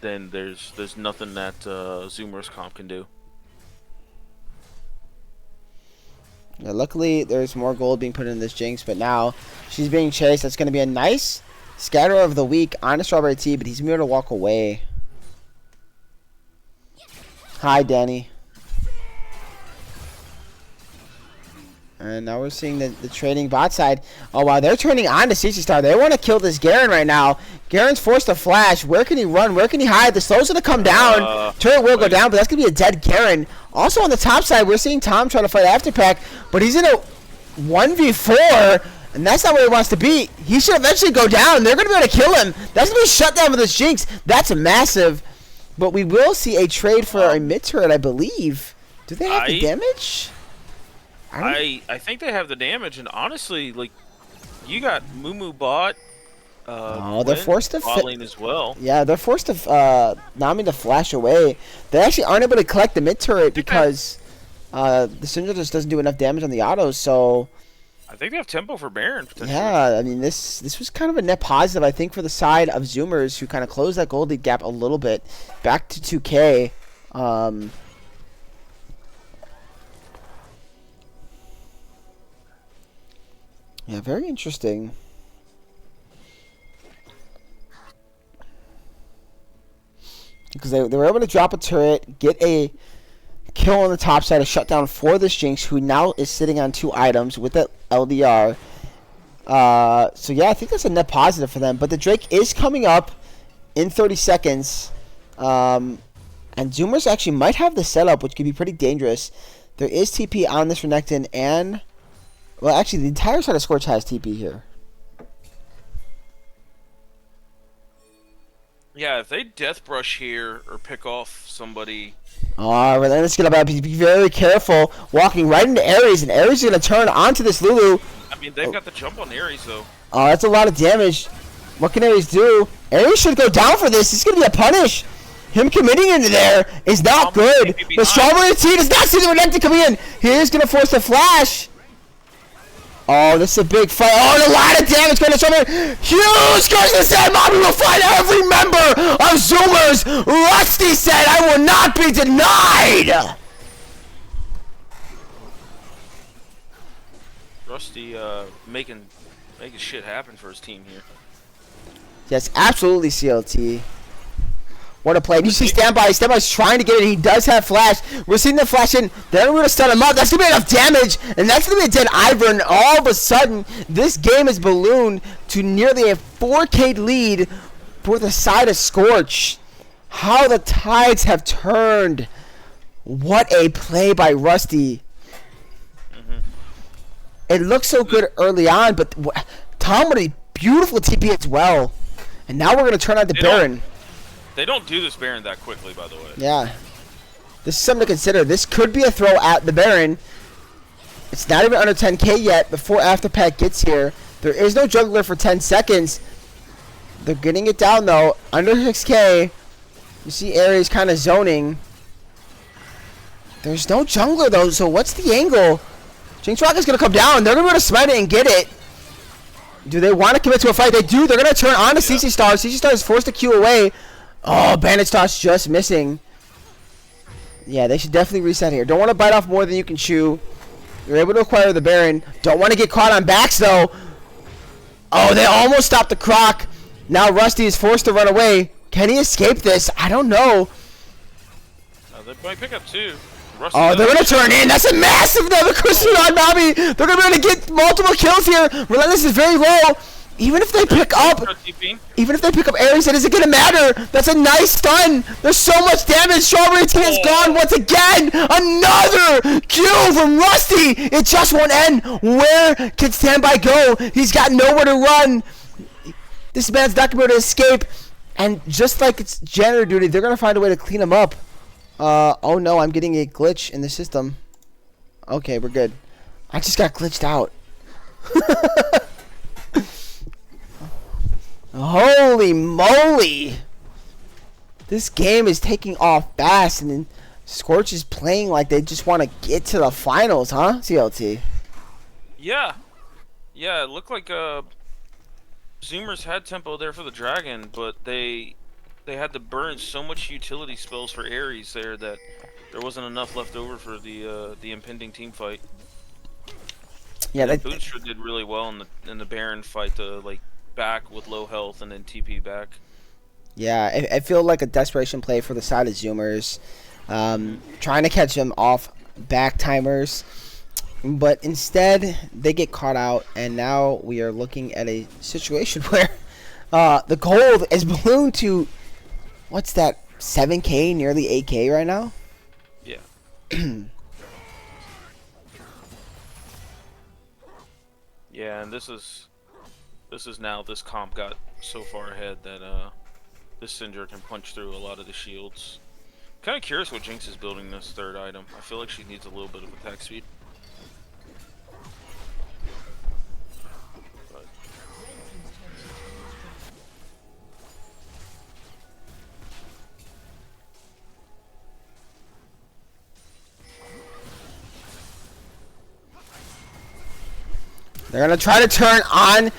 then there's nothing that Zoomer's comp can do. Yeah, luckily there's more gold being put in this Jinx, but now she's being chased. That's going to be a nice scatter of the week on a Strawberry Tea, but he's going to be able to walk away. Hi, Danny. And now we're seeing the trading bot side. Oh, wow. They're turning on to CC Star. They want to kill this Garen right now. Garen's forced to flash. Where can he run? Where can he hide? The slow's going to come down. Turret will go down, but that's going to be a dead Garen. Also on the top side, we're seeing Tom trying to fight Afterpack, but he's in a 1v4, and that's not where he wants to be. He should eventually go down. They're going to be able to kill him. That's going to be shut down with this Jinx. That's massive. But we will see a trade for a mid turret, I believe. Do they have the damage? I think they have the damage, and honestly, like, you got Mumu bot. They're forced to bot lane as well. Yeah, they're forced to Nami to flash away. They actually aren't able to collect the mid turret because the Syndra just doesn't do enough damage on the autos. So I think they have tempo for Baron potentially. Yeah, I mean this was kind of a net positive, I think, for the side of Zoomers, who kind of closed that gold lead gap a little bit back to 2K. Yeah, very interesting. Because they were able to drop a turret, get a kill on the top side, a shutdown for this Jinx, who now is sitting on 2 items with that LDR. So yeah, I think that's a net positive for them. But the Drake is coming up in 30 seconds. And Zoomers actually might have the setup, which could be pretty dangerous. There is TP on this Renekton, and... well, actually, the entire side of Scorch has TP here. Yeah, if they death brush here or pick off somebody. Oh, Relentless gonna be very careful, walking right into Ares, and Ares is gonna turn onto this Lulu. I mean, they've got the jump on Ares though. Oh, that's a lot of damage. What can Ares do? Ares should go down for this. This is gonna be a punish. Him committing into there is not good. The Strawberry Tea does not see the Renekton coming in. He is gonna force a flash. Oh, this is a big fight. Oh, and a lot of damage going to Strawberry. Huge goes to Sad Mommy will fight every member of Zoomers. Rusty said, I will not be denied. Rusty making shit happen for his team here. Yes, absolutely, CLT. What a play. You see Standby. Standby's trying to get it. He does have flash. We're seeing the flash in. They're going to stun him up. That's going to be enough damage. And that's going to be a dead Ivern. And all of a sudden, this game is ballooned to nearly a 4K lead for the side of Scorch. How the tides have turned. What a play by Rusty. It looked so good early on, but Tom with a beautiful TP as well. And now we're going to turn on the Baron. They don't do this Baron that quickly, by the way. Yeah. This is something to consider. This could be a throw at the Baron. It's not even under 10k yet before Afterpack gets here. There is no jungler for 10 seconds. They're getting it down, though. Under 6k. You see Ares kind of zoning. There's no jungler, though, so what's the angle? Jinx Rock is going to come down. They're going to be able to smite it and get it. Do they want to commit to a fight? They do. They're going to turn on to CC Star. CC Star is forced to Q away. Oh, Bandit Star's just missing. Yeah, they should definitely reset here. Don't want to bite off more than you can chew. You're able to acquire the Baron. Don't want to get caught on backs, though. Oh, they almost stopped the Croc. Now Rusty is forced to run away. Can he escape this? I don't know. They might pick up 2. Rusty Oh, they're going to turn in. That's a massive double Christian on Bobby. They're going to be able to get multiple kills here. Relentless is very low. Even if they pick up Ares, it isn't gonna matter. That's a nice stun. There's so much damage. Strawberry Tea is gone once again. Another kill from Rusty. It just won't end. Where can Standby go? He's got nowhere to run. This man's not gonna be able to escape. And just like it's janitor duty, they're gonna find a way to clean him up. Oh no, I'm getting a glitch in the system. Okay, we're good. I just got glitched out. Holy moly! This game is taking off fast, and then Scorch is playing like they just want to get to the finals, huh? CLT. Yeah. Yeah, it looked like Zoomers had tempo there for the Dragon, but they had to burn so much utility spells for Ares there that there wasn't enough left over for the impending team fight. Yeah, Boonstra did really well in the Baron fight to like back with low health and then TP back. Yeah, I feel like a desperation play for the side of Zoomers, trying to catch them off back timers, but instead they get caught out, and now we are looking at a situation where the gold is ballooned to, what's that, 7k, nearly 8k right now? Yeah. Yeah, and this is now this comp got so far ahead that this Cinder can punch through a lot of the shields. Kind of curious what Jinx is building this third item. I feel like she needs a little bit of attack speed. But they're gonna try to turn on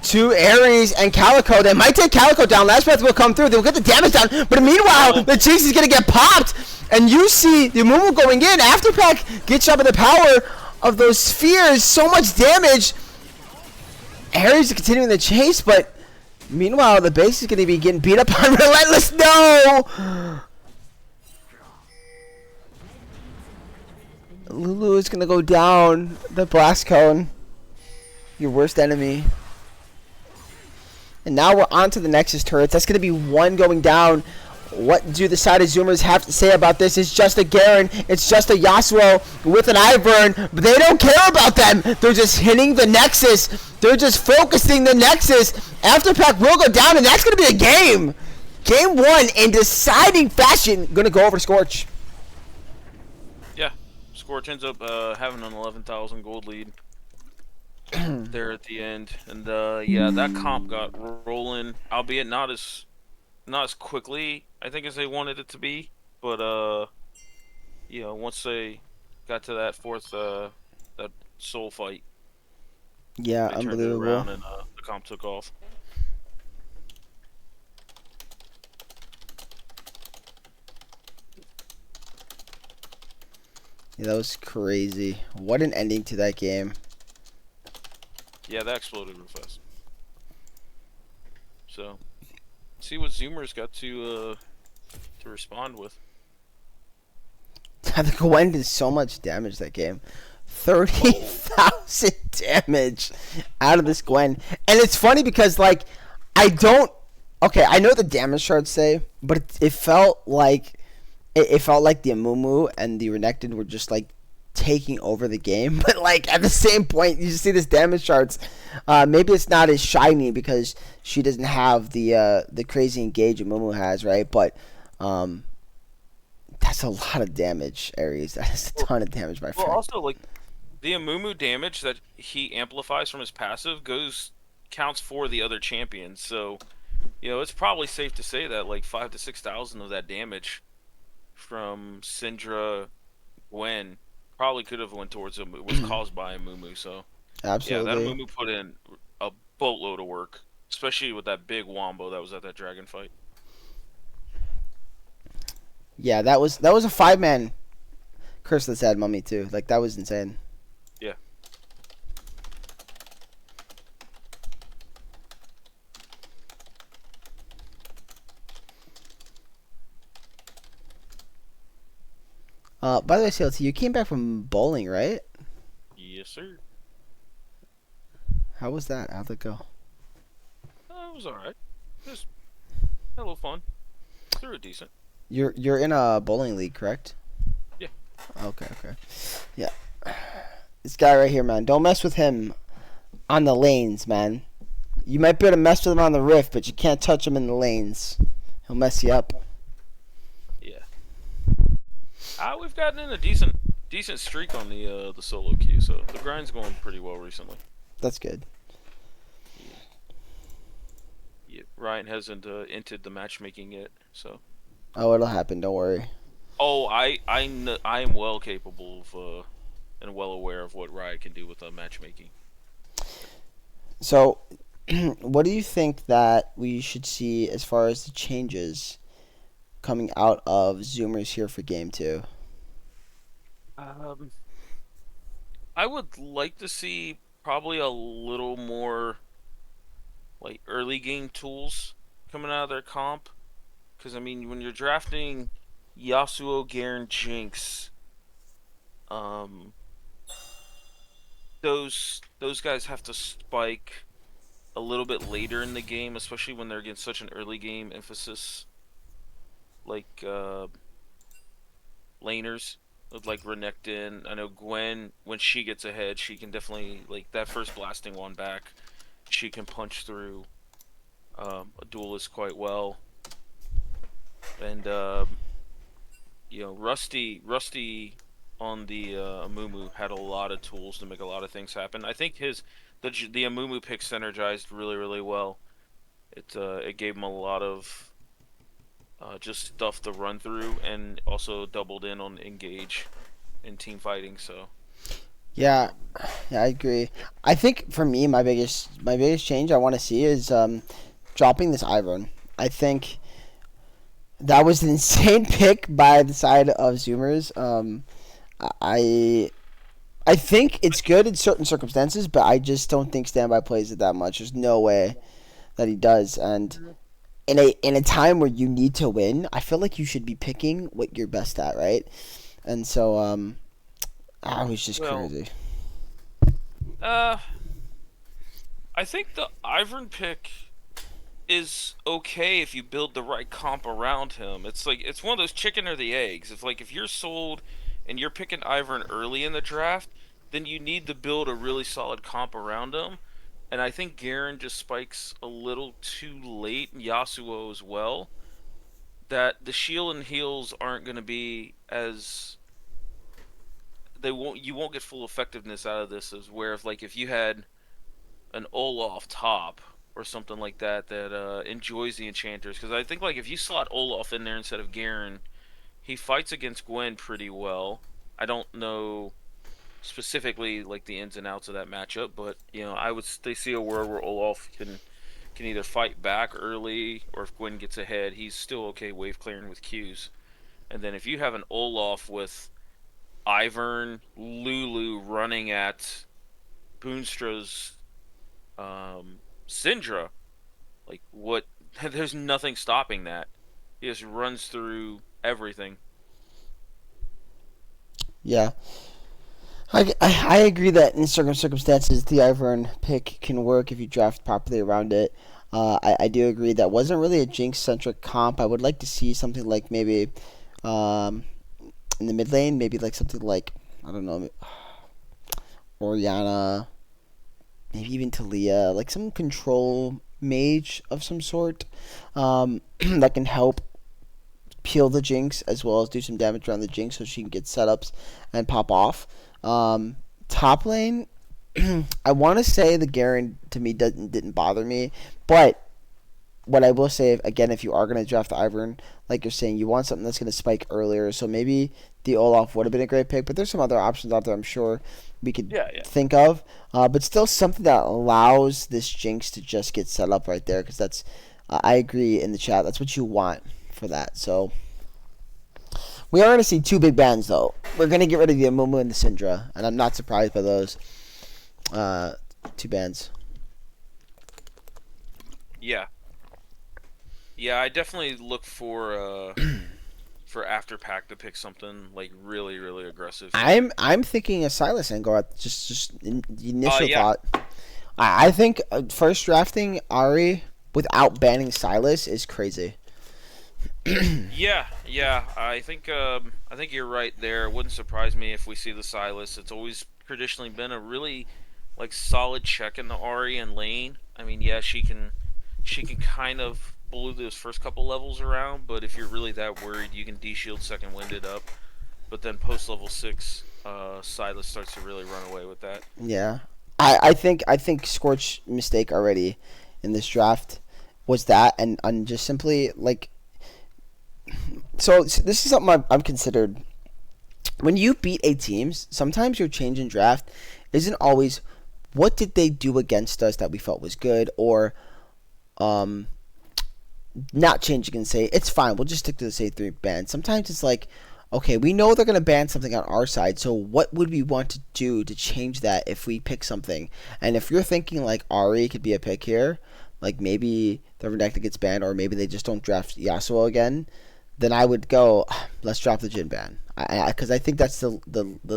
to Ares and Calico. They might take Calico down. Last breath will come through. They'll get the damage down. But meanwhile, the Jinx is going to get popped. And you see the Mumu going in. Afterpack gets up in the power of those spheres. So much damage. Ares is continuing the chase, but meanwhile the base is going to be getting beat up on Relentless. No! Lulu is going to go down the blast cone. Your worst enemy. And now we're on to the Nexus turrets. That's going to be one going down. What do the side of Zoomers have to say about this? It's just a Garen. It's just a Yasuo with an Ivern. But they don't care about them. They're just hitting the Nexus. They're just focusing the Nexus. Afterpack will go down, and that's going to be a game. Game 1 in deciding fashion. Going to go over to Scorch. Yeah, Scorch ends up having an 11,000 gold lead there at the end, and yeah, that comp got rolling, albeit not as quickly I think as they wanted it to be, but you know, once they got to that fourth that soul fight, Yeah, they turned it unbelievable. around and the comp took off. Yeah, that was crazy. What an ending to that game. Yeah, that exploded real fast. So, see what Zoomers got to respond with. The Gwen did so much damage that game. 30,000 damage out of this Gwen. And it's funny because, like, I know the damage charts say, but it felt like the Amumu and the Renekton were just, like, taking over the game. But, like, at the same point, you just see this damage charts. Maybe it's not as shiny because she doesn't have the crazy engage Amumu has, right? But, that's a lot of damage, Ares. That is a ton of damage, my friend. Well, also, like, the Amumu damage that he amplifies from his passive counts for the other champions. So, you know, it's probably safe to say that like 5,000 to 6,000 of that damage from Syndra, Gwen, probably could have went towards was caused by Amumu. So, Absolutely. yeah, that Amumu put in a boatload of work, especially with that big wombo that was at that dragon fight. Yeah, that was a 5-man curse that sad mummy too. Like, that was insane. Yeah. By the way, CLT, you came back from bowling, right? Yes, sir. How was that? How'd it go? It was alright. Just had a little fun. Threw it decent. You're in a bowling league, correct? Yeah. Okay. Yeah. This guy right here, man. Don't mess with him on the lanes, man. You might be able to mess with him on the rift, but you can't touch him in the lanes. He'll mess you up. Yeah. We've gotten in a decent streak on the solo queue, so the grind's going pretty well recently. That's good. Yeah. Ryan hasn't entered the matchmaking yet, so. Oh, it'll happen. Don't worry. Oh, I am well capable of and well aware of what Riot can do with matchmaking. So, what do you think that we should see as far as the changes coming out of Zoomers here for Game 2? I would like to see probably a little more like early game tools coming out of their comp. Because, I mean, when you're drafting Yasuo, Garen, Jinx, those guys have to spike a little bit later in the game, especially when they're getting such an early game emphasis, like laners with like Renekton. I know Gwen, when she gets ahead, she can definitely, like, that first blasting one back, she can punch through a duelist quite well. And you know, Rusty on the Amumu had a lot of tools to make a lot of things happen. I think the Amumu pick synergized really well. It gave him a lot of just stuff to run through, and also doubled in on engage in team fighting. So Yeah, I agree. I think for me, my biggest change I want to see is dropping this Ivern. I think that was an insane pick by the side of Zoomers. I I think it's good in certain circumstances, but I just don't think standby plays it that much. There's no way that he does. And in a time where you need to win, I feel like you should be picking what you're best at, right? And so I was just Well, crazy. uh, I think the Ivern pick is okay if you build the right comp around him. It's like it's one of those chicken or the eggs. If you're sold and you're picking Ivern early in the draft, then you need to build a really solid comp around him. And I think Garen just spikes a little too late, and Yasuo as well. That the shield and heals aren't going to be as they won't you won't get full effectiveness out of this as where if you had an Olaf top or something like that that enjoys the enchanters, because I think if you slot Olaf in there instead of Garen, he fights against Gwen pretty well. I don't know specifically the ins and outs of that matchup, but I would they see a world where Olaf can either fight back early, or if Gwen gets ahead, he's still okay wave clearing with Qs. And then if you have an Olaf with Ivern, Lulu running at Boonstra's Syndra, what? There's nothing stopping that. He just runs through everything. Yeah. I agree that in certain circumstances the Ivern pick can work if you draft properly around it. I do agree that wasn't really a Jinx centric comp. I would like to see something like maybe um, in the mid lane, maybe like something like I don't know, Oriana, maybe even Talia, like some control mage of some sort that can help peel the Jinx as well as do some damage around the Jinx so she can get setups and pop off. Um, Top lane, I want to say the Garen to me didn't bother me, but what I will say again, if you are going to draft Ivern, like you're saying, you want something that's going to spike earlier. So maybe the Olaf would have been a great pick, but there's some other options out there. I'm sure we could Yeah, yeah. think of, but still something that allows this Jinx to just get set up right there because that's. I agree in the chat. That's what you want for that. So we are going to see two big bans though. We're going to get rid of the Amumu and the Syndra, and I'm not surprised by those uh, two bans. Yeah, yeah. I definitely look for Afterpack to pick something really, really aggressive. I'm thinking a Silas angle at just in the initial Yeah, thought. I think first drafting Ari without banning Silas is crazy. yeah, yeah. I think you're right there. It wouldn't surprise me if we see the Silas. It's always traditionally been a really solid check in the Ari and lane. I mean, yeah, she can kind of blow those first couple levels around, but if you're really that worried, you can D-shield second wind it up. But then post level 6, Silas starts to really run away with that. Yeah, I think Scorch mistake already in this draft was that, and just simply like so this is something I've considered. When you beat a teams, sometimes your change in draft isn't always what did they do against us that we felt was good, or um, not changing and say it's fine. We'll just stick to the say three ban. Sometimes it's like, okay, we know they're gonna ban something on our side, so what would we want to do to change that if we pick something? And if you're thinking like Ari could be a pick here, like maybe the Redacted gets banned, or maybe they just don't draft Yasuo again, then I would go, let's drop the Jin ban. Because I think that's the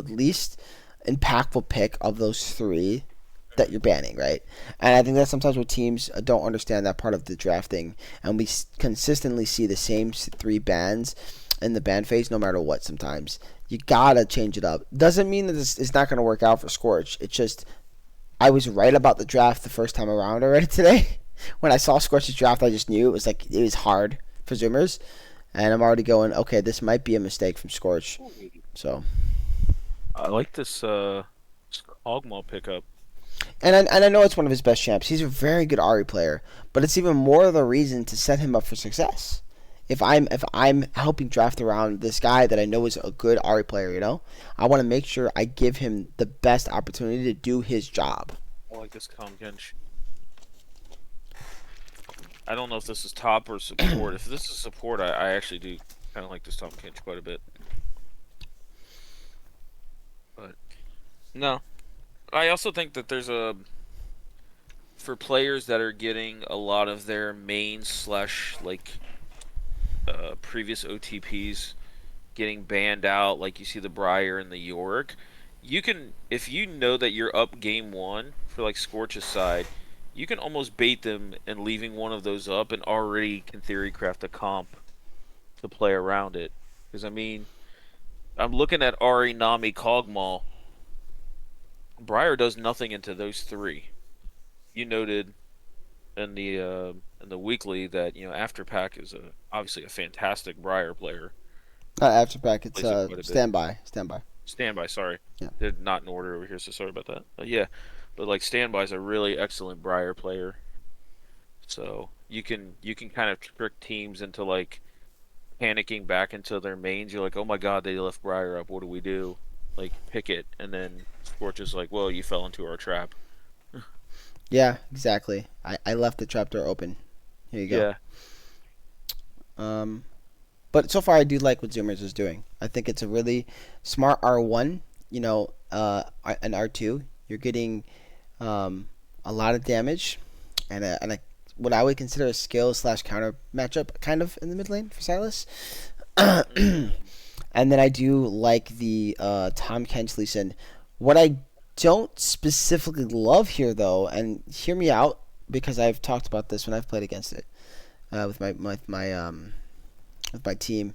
least impactful pick of those three that you're banning, right? And I think that's sometimes where teams don't understand that part of the drafting, and we consistently see the same three bans in the ban phase, no matter what. Sometimes you gotta change it up. Doesn't mean that it's not gonna work out for Scorch. It's just I was right about the draft the first time around already today. When I saw Scorch's draft, I just knew it was hard for Zoomers, and I'm already going, okay, this might be a mistake from Scorch. So. I like this Ogmaw pickup. And I know it's one of his best champs. He's a very good Ari player, but it's even more of a reason to set him up for success. If I'm helping draft around this guy that I know is a good Ari player, I want to make sure I give him the best opportunity to do his job. I like this Calm Gensh. I don't know if this is top or support. If this is support, I actually do kind of like this Tom Kench quite a bit. But No. I also think that there's a for players that are getting a lot of their main slash like previous OTPs getting banned out, like you see the Briar and the York. You can, if you know that you're up game one for like Scorch's side, you can almost bait them and leaving one of those up and already can theory craft a comp to play around it. Because I mean, I'm looking at Ari, Nami, Kog'Maw. Briar does nothing into those three. You noted in the weekly that Afterpack is obviously a fantastic Briar player. Not after back. It's Plays it quite a bit. standby. Standby. Standby, sorry. Yeah. They're not in order over here, so sorry about that. But yeah, but like Standby's a really excellent Briar player. So you can kind of trick teams into like panicking back into their mains. You're like, oh my god, they left Briar up. What do we do? Like pick it, and then Scorch is like, well, you fell into our trap. Yeah, exactly. I left the trapdoor open. Here you go. Yeah, But so far, I do like what Zoomers is doing. I think it's a really smart R1. An R2. You're getting a lot of damage, and what I would consider a skill slash counter matchup, kind of in the mid lane for Silas. And then I do like the Tom Kench Lee Sin. What I don't specifically love here, though, and hear me out because I've talked about this when I've played against it with my team.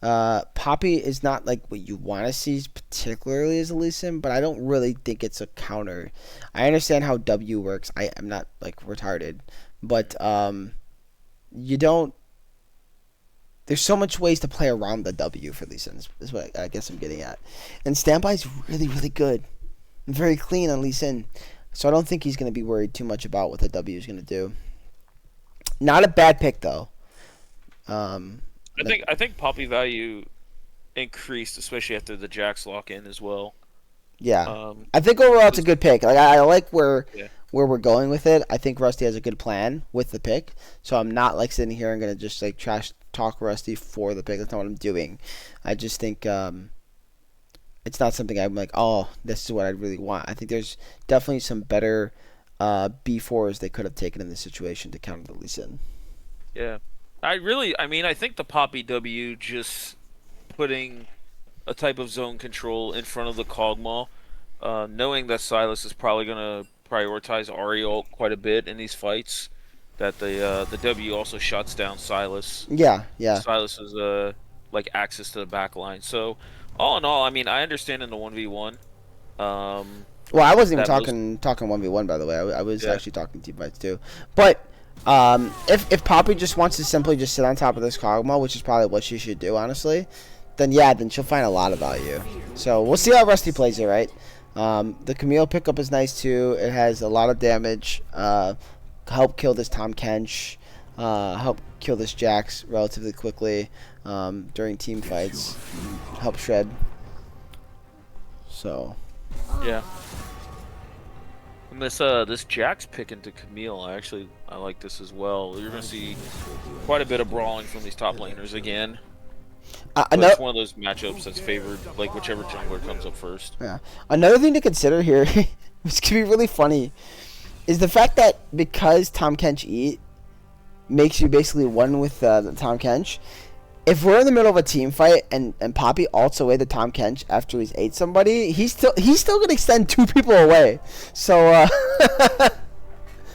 Poppy is not like what you want to see, particularly as a Lee Sin, but I don't really think it's a counter. I understand how W works. I'm not like retarded, but you don't. There's so much ways to play around the W for Lee Sin, is what I guess I'm getting at. And Standby's really, really good. And very clean on Lee Sin. So I don't think he's going to be worried too much about what the W is going to do. Not a bad pick, though. I think Poppy value increased, especially after the Jax lock in as well. Yeah. Um, I think overall it's a good pick. Like I like yeah, where we're going with it. I think Rusty has a good plan with the pick. So I'm not like sitting here and going to just like trash talk Rusty for the pick. That's not what I'm doing. I just think it's not something I'm like, oh, this is what I really want. I think there's definitely some better B4s they could have taken in this situation to counter the Lee Sin. yeah. I think the Poppy W just putting a type of zone control in front of the Kog'Maw, knowing that Silas is probably gonna prioritize Ariel quite a bit in these fights. That the W also shuts down Silas. Yeah, yeah. Silas's like access to the back line. So all in all, I mean, I understand in the 1v1. Well, I wasn't even That most talking 1v1, by the way. I was Yeah, actually talking team fights too. But if Poppy just wants to simply just sit on top of this Kog'Maw, which is probably what she should do, honestly, then she'll find a lot of value. So we'll see how Rusty plays it, right? The Camille pickup is nice too. It has a lot of damage. Help kill this Tom Kench. Help kill this Jax relatively quickly during team fights. Help shred. So yeah. And this Jax pick into Camille, I like this as well. You're gonna see quite a bit of brawling from these top laners again. But another it's one of those matchups that's favored, like whichever jungler comes up first. yeah. Another thing to consider here, which could be really funny, is the fact that because Tom Kench eat makes you basically one with the Tom Kench. If we're in the middle of a team fight and Poppy ults away the Tom Kench after he's ate somebody, he's still gonna extend two people away. So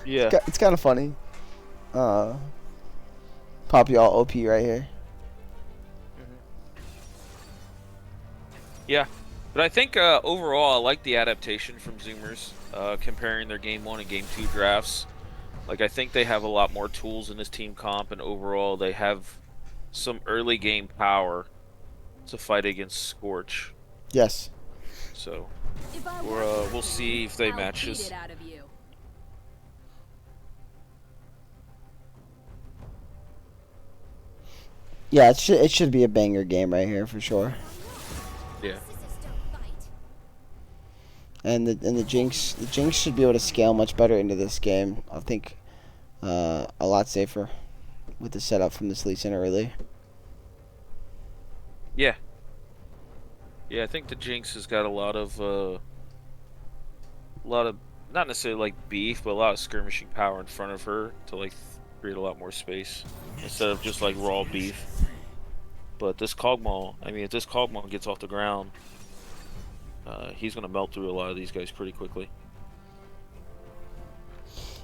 Yeah. it's kind of funny. Poppy all OP right here. Yeah. But I think overall, I like the adaptation from Zoomers, comparing their Game 1 and Game 2 drafts. Like, I think they have a lot more tools in this team comp, and overall, they have some early game power to fight against Scorch. Yes. So, we'll see if they match this. Yeah, it should be a banger game right here for sure. Yeah. And the Jinx should be able to scale much better into this game. I think a lot safer with the setup from this Lee Sin early. Yeah. Yeah, I think the Jinx has got a lot of a lot of not necessarily like beef, but a lot of skirmishing power in front of her to like create a lot more space instead of just like raw beef. But this Kog'Maw, I mean, if this Kog'Maw gets off the ground, he's gonna melt through a lot of these guys pretty quickly.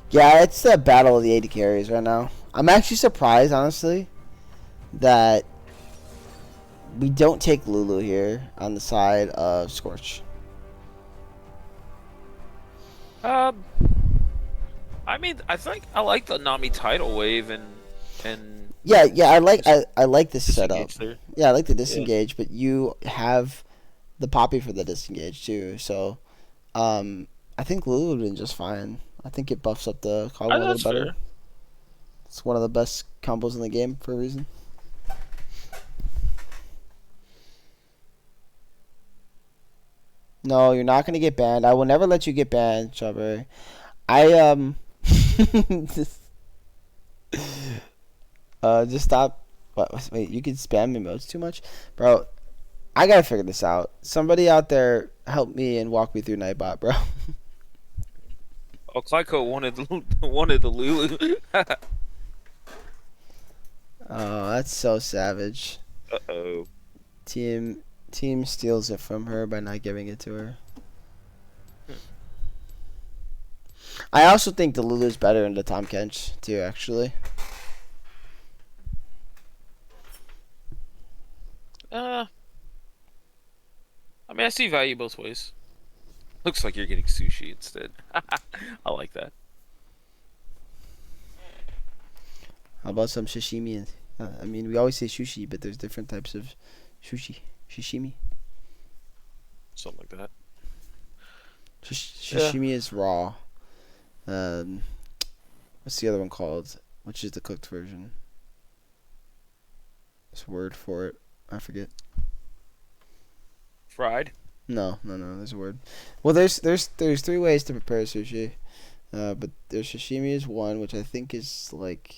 Yeah, it's the battle of the AD carries right now. I'm actually surprised, honestly, that we don't take Lulu here on the side of Scorch. Um, I mean, I think I like the Nami tidal wave and Yeah, I like this setup. disengage there. Yeah, I like the Yeah. disengage, but you have the Poppy for the disengage too. So, I think Lulu would have been just fine. I think it buffs up the Kog'Maw a little That's better. fair. It's one of the best combos in the game for a reason. No, you're not gonna get banned. I will never let you get banned, Strawberry. I just, just stop. What? Wait, you can spam emotes too much, bro. I gotta figure this out. Somebody out there, help me and walk me through Nightbot, bro. Oh, Clyco wanted the Lulu. Oh, that's so savage. Uh-oh. Team team steals it from her by not giving it to her. I also think the Lulu's better in the Tom Kench too, actually. I mean, I see value both ways. Looks like you're getting sushi instead. I like that. How about some sashimi? I mean, we always say sushi, but there's different types of sushi. Sashimi. Something like that. Sashimi is raw. Um, what's the other one called? Which is the cooked version? There's a word for it. I forget. Fried. No. There's a word. Well, there's three ways to prepare sushi. But there's sashimi is one, which I think is like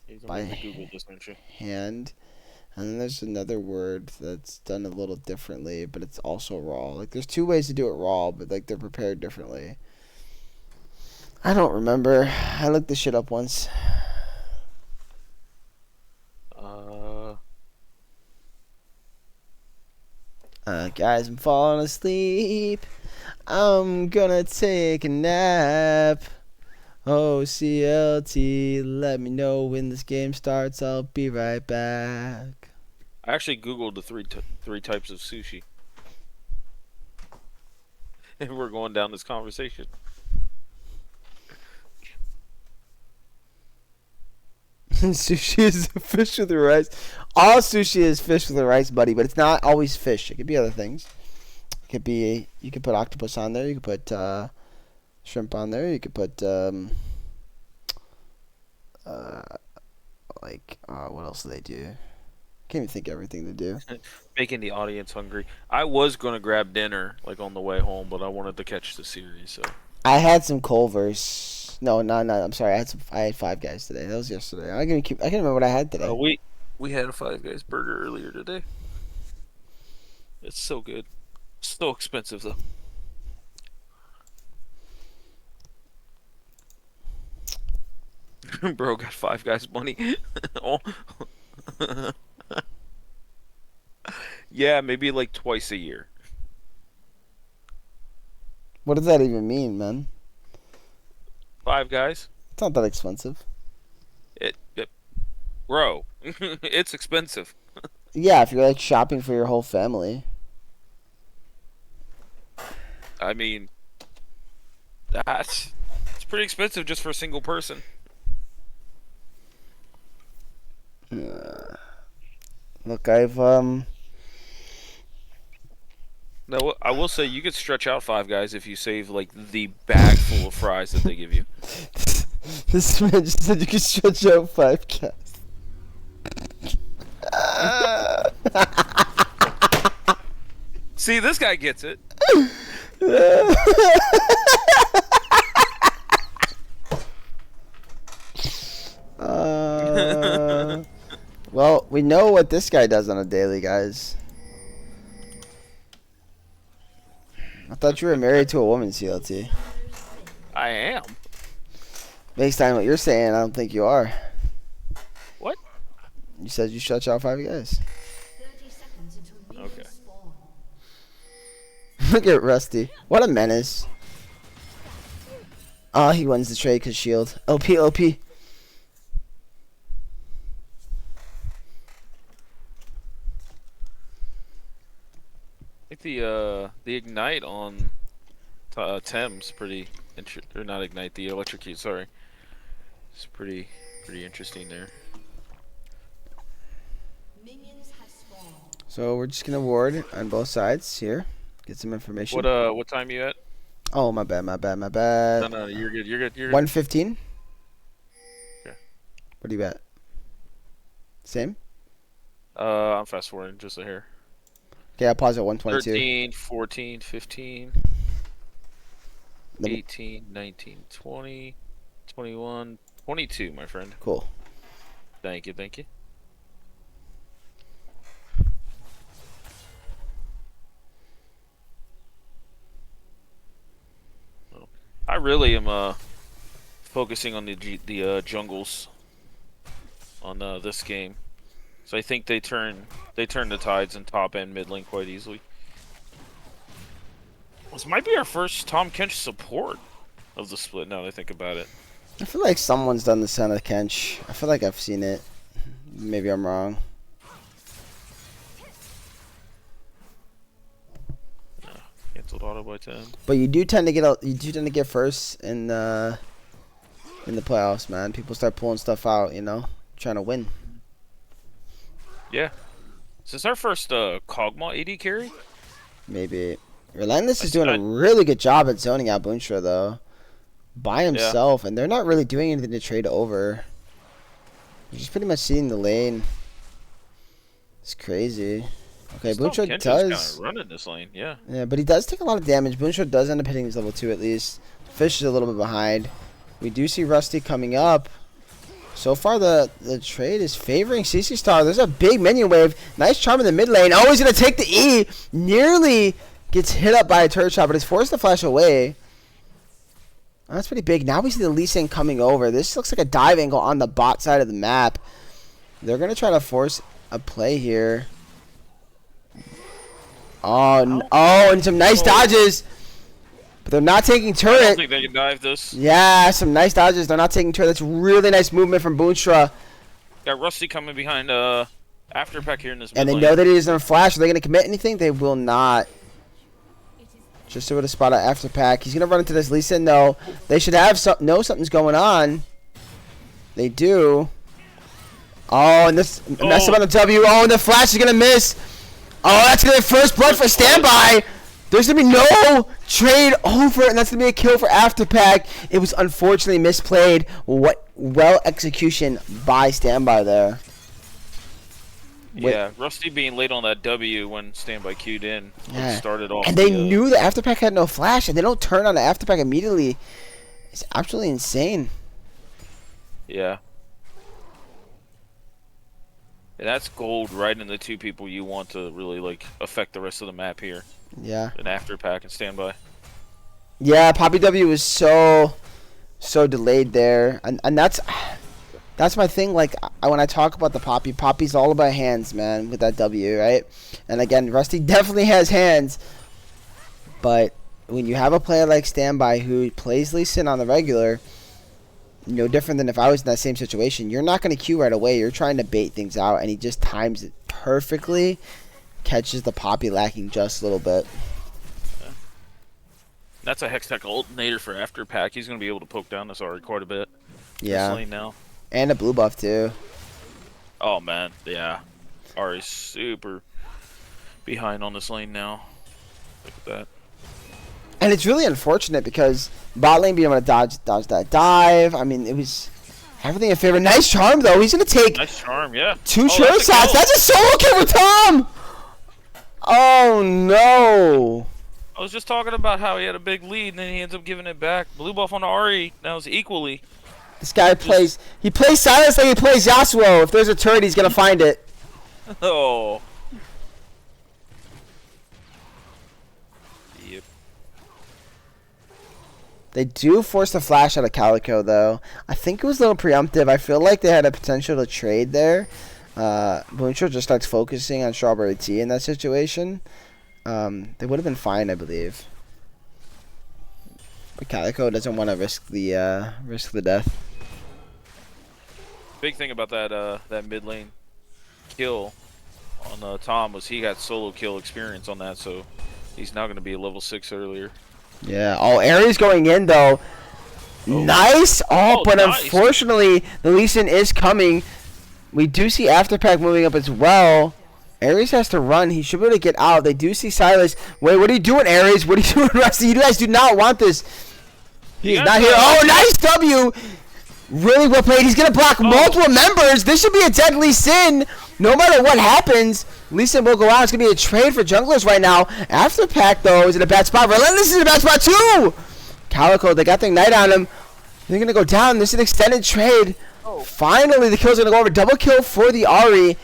You're gonna by make me Google this, aren't you? hand. And then there's another word that's done a little differently, but it's also raw. Like there's two ways to do it raw, but like they're prepared differently. I don't remember. I looked this shit up once. Guys, I'm falling asleep. I'm gonna take a nap. Oh, CLT, let me know when this game starts. I'll be right back. I actually Googled the three types of sushi, and we're going down this conversation. Sushi is fish with rice. All sushi is fish with rice, buddy, but it's not always fish. It could be other things. It could be, you could put octopus on there. You could put shrimp on there. You could put what else do they do? Can't even think of everything they do. Making the audience hungry. I was gonna grab dinner like on the way home, but I wanted to catch the series. So I had some Culvers. No. I'm sorry. I had Five Guys today. That was yesterday. I can remember what I had today. we had a Five Guys burger earlier today. It's so good. So expensive though. Bro got Five Guys money. Oh. Yeah, maybe like twice a year. What does that even mean, man? Five Guys. It's not that expensive. It bro, it's expensive. Yeah, if you're like shopping for your whole family. I mean, it's pretty expensive just for a single person. Look, I've Now, I will say you could stretch out Five Guys if you save like the bag full of fries that they give you. this man just said you can stretch out 5 See, this guy gets it. Well, we know what this guy does on a daily, guys. I thought you were married to a woman, CLT. I am. Based on what you're saying, I don't think you are. What? You said you shut out 5 guys. 30 seconds until minions Okay. spawn. Look at Rusty. What a menace. Oh, he wins the trade because shield. OP, OP. I think the ignite on Thames pretty or not ignite, the electrocute, sorry. It's pretty interesting there. Minions have spawned. So we're just gonna ward on both sides here. Get some information. What time you at? Oh, my bad, my bad, my bad. No, you're good. You're good. 1:15. Okay. What do you bet? Same. I'm fast forwarding just a hair. Okay, I'll pause at 122. 13, 14, 15, Let me- 18, 19, 20, 21, 22, my friend. Cool. Thank you, thank you. I really am focusing on the jungles on this game, so I think they turn the tides in top and mid lane quite easily. This might be our first Tom Kench support of the split. Now that I think about it. I feel like someone's done the Son of Kench. I feel like I've seen it. Maybe I'm wrong. Cancelled auto by 10. But you do tend to get first in the playoffs, man. People start pulling stuff out, trying to win. Yeah. Is this our first Kog'Maw AD carry? Maybe. Relentless is doing a really good job at zoning out Boonstra, though. By himself, and they're not really doing anything to trade over. They're just pretty much seeing the lane. It's crazy. Okay, Boonstra does kind of running this lane, yeah. Yeah, but he does take a lot of damage. Boonstra does end up hitting his level 2 at least. Fish is a little bit behind. We do see Rusty coming up. So far, the trade is favoring CC Star. There's a big minion wave. Nice charm in the mid lane. Oh, he's going to take the E. Nearly gets hit up by a turret shot, but is forced to flash away. Oh, that's pretty big. Now we see the Lee Sin coming over. This looks like a dive angle on the bot side of the map. They're going to try to force a play here. Oh, and some nice dodges. But they're not taking I turret. don't think they can dive this. Yeah, some nice dodges. They're not taking turret. That's really nice movement from Boonstra. Got Rusty coming behind Afterpack here in this And mid they lane. know that he doesn't flash. Are they going to commit anything? They will not. Just able to spot out Afterpack. He's going to run into this Lee Sin, though. They should have know something's going on. They do. Oh, and this mess up on the W. Oh, and the flash is going to miss. Oh, that's going to be first blood for Standby. There's going to be no trade over, and that's going to be a kill for Afterpack. It was unfortunately misplayed. Well execution by Standby there. Yeah, Rusty being late on that W when Standby queued in started off. And they knew the Afterpack had no flash, and they don't turn on the Afterpack immediately. It's absolutely insane. Yeah. And that's gold right in the two people you want to really affect the rest of the map here. Yeah. An Afterpack and Standby. Yeah, Poppy W was so delayed there, and that's my thing. When I talk about the Poppy's all about hands, man, with that W, right? And again, Rusty definitely has hands, but when you have a player like Standby who plays Lee Sin on the regular, no different than if I was in that same situation, you're not going to queue right away. You're trying to bait things out, and he just times it perfectly, catches the Poppy lacking just a little bit. That's a Hextech alternator for Afterpack. He's going to be able to poke down this Ahri quite a bit. Yeah. This lane now. And a blue buff, too. Oh, man. Yeah. Ahri's super behind on this lane now. Look at that. And it's really unfortunate because bot lane being able to dodge that dive. I mean, it was everything in favor. Nice charm, though. He's going to take Nice charm, yeah. two turret shots. That's a solo kill for Tom! Oh, no. I was just talking about how he had a big lead and then he ends up giving it back. Blue buff on Ahri now is equally. This guy plays silence like he plays Yasuo. If there's a turret, he's going to find it. Oh. Yep. They do force the flash out of Calico, though. I think it was a little preemptive. I feel like they had a potential to trade there. Booncho just starts focusing on Strawberry Tea in that situation. They would have been fine, I believe. But Calico doesn't want to risk the death. Big thing about that mid lane kill on Tom was he got solo kill experience on that, so he's now going to be a level 6 earlier. Yeah. Oh, Ares going in, though. Oh. Nice. Oh, but nice. unfortunately, the Lee Sin is coming. We do see Afterpack moving up as well. Ares has to run. He should be able to get out. They do see Silas. Wait, what are you doing, Ares? What are you doing, Rusty? You guys do not want this. He's not here. Oh, nice W. Really well played. He's going to block multiple members. This should be a deadly sin. No matter what happens, Lee Sin will go out. It's going to be a trade for junglers right now. Afterpack, though, is in a bad spot. Relentless is in a bad spot, too. Calico, they got their Ignite on him. They're going to go down. This is an extended trade. Finally, the kill's going to go over. Double kill for the Ahri,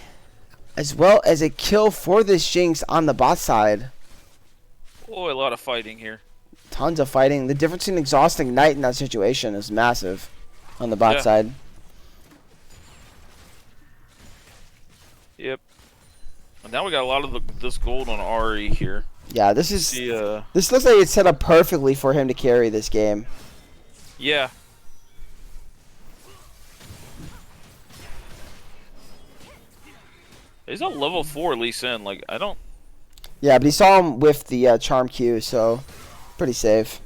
as well as a kill for this Jinx on the bot side. Oh, a lot of fighting here. Tons of fighting. The difference in exhaust and Ignite in that situation is massive on the bot side. Yep. And now we got a lot of this gold on Ahri here. Yeah, this is this looks like it's set up perfectly for him to carry this game. Yeah. He's a level 4 Lee Sin. Like, I don't... Yeah, but he saw him with the Charm Q, so pretty safe.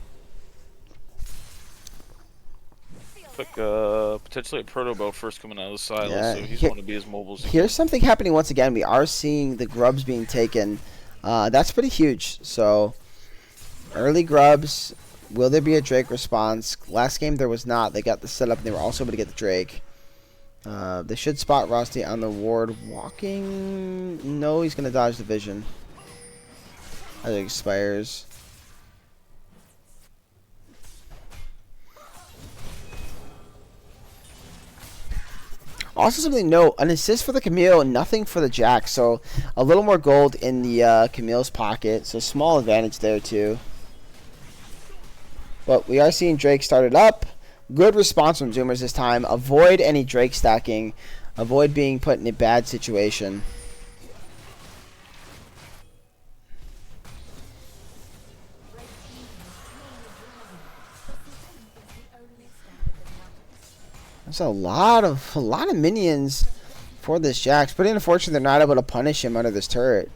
Like, potentially a Proto Bow first coming out of the silo, Yeah, so he's going to be as mobile as he Here's something happening once again. We are seeing the grubs being taken. That's pretty huge. So, early grubs. Will there be a Drake response? Last game there was not. They got the setup and they were also able to get the Drake. They should spot Rusty on the ward walking. No, he's going to dodge the vision as it expires. Also something to note, an assist for the Camille, nothing for the Jack. So a little more gold in the Camille's pocket. So small advantage there too. But we are seeing Drake started up. Good response from Zoomers this time. Avoid any Drake stacking. Avoid being put in a bad situation. There's a lot of minions for this Jax. Pretty unfortunate they're not able to punish him under this turret.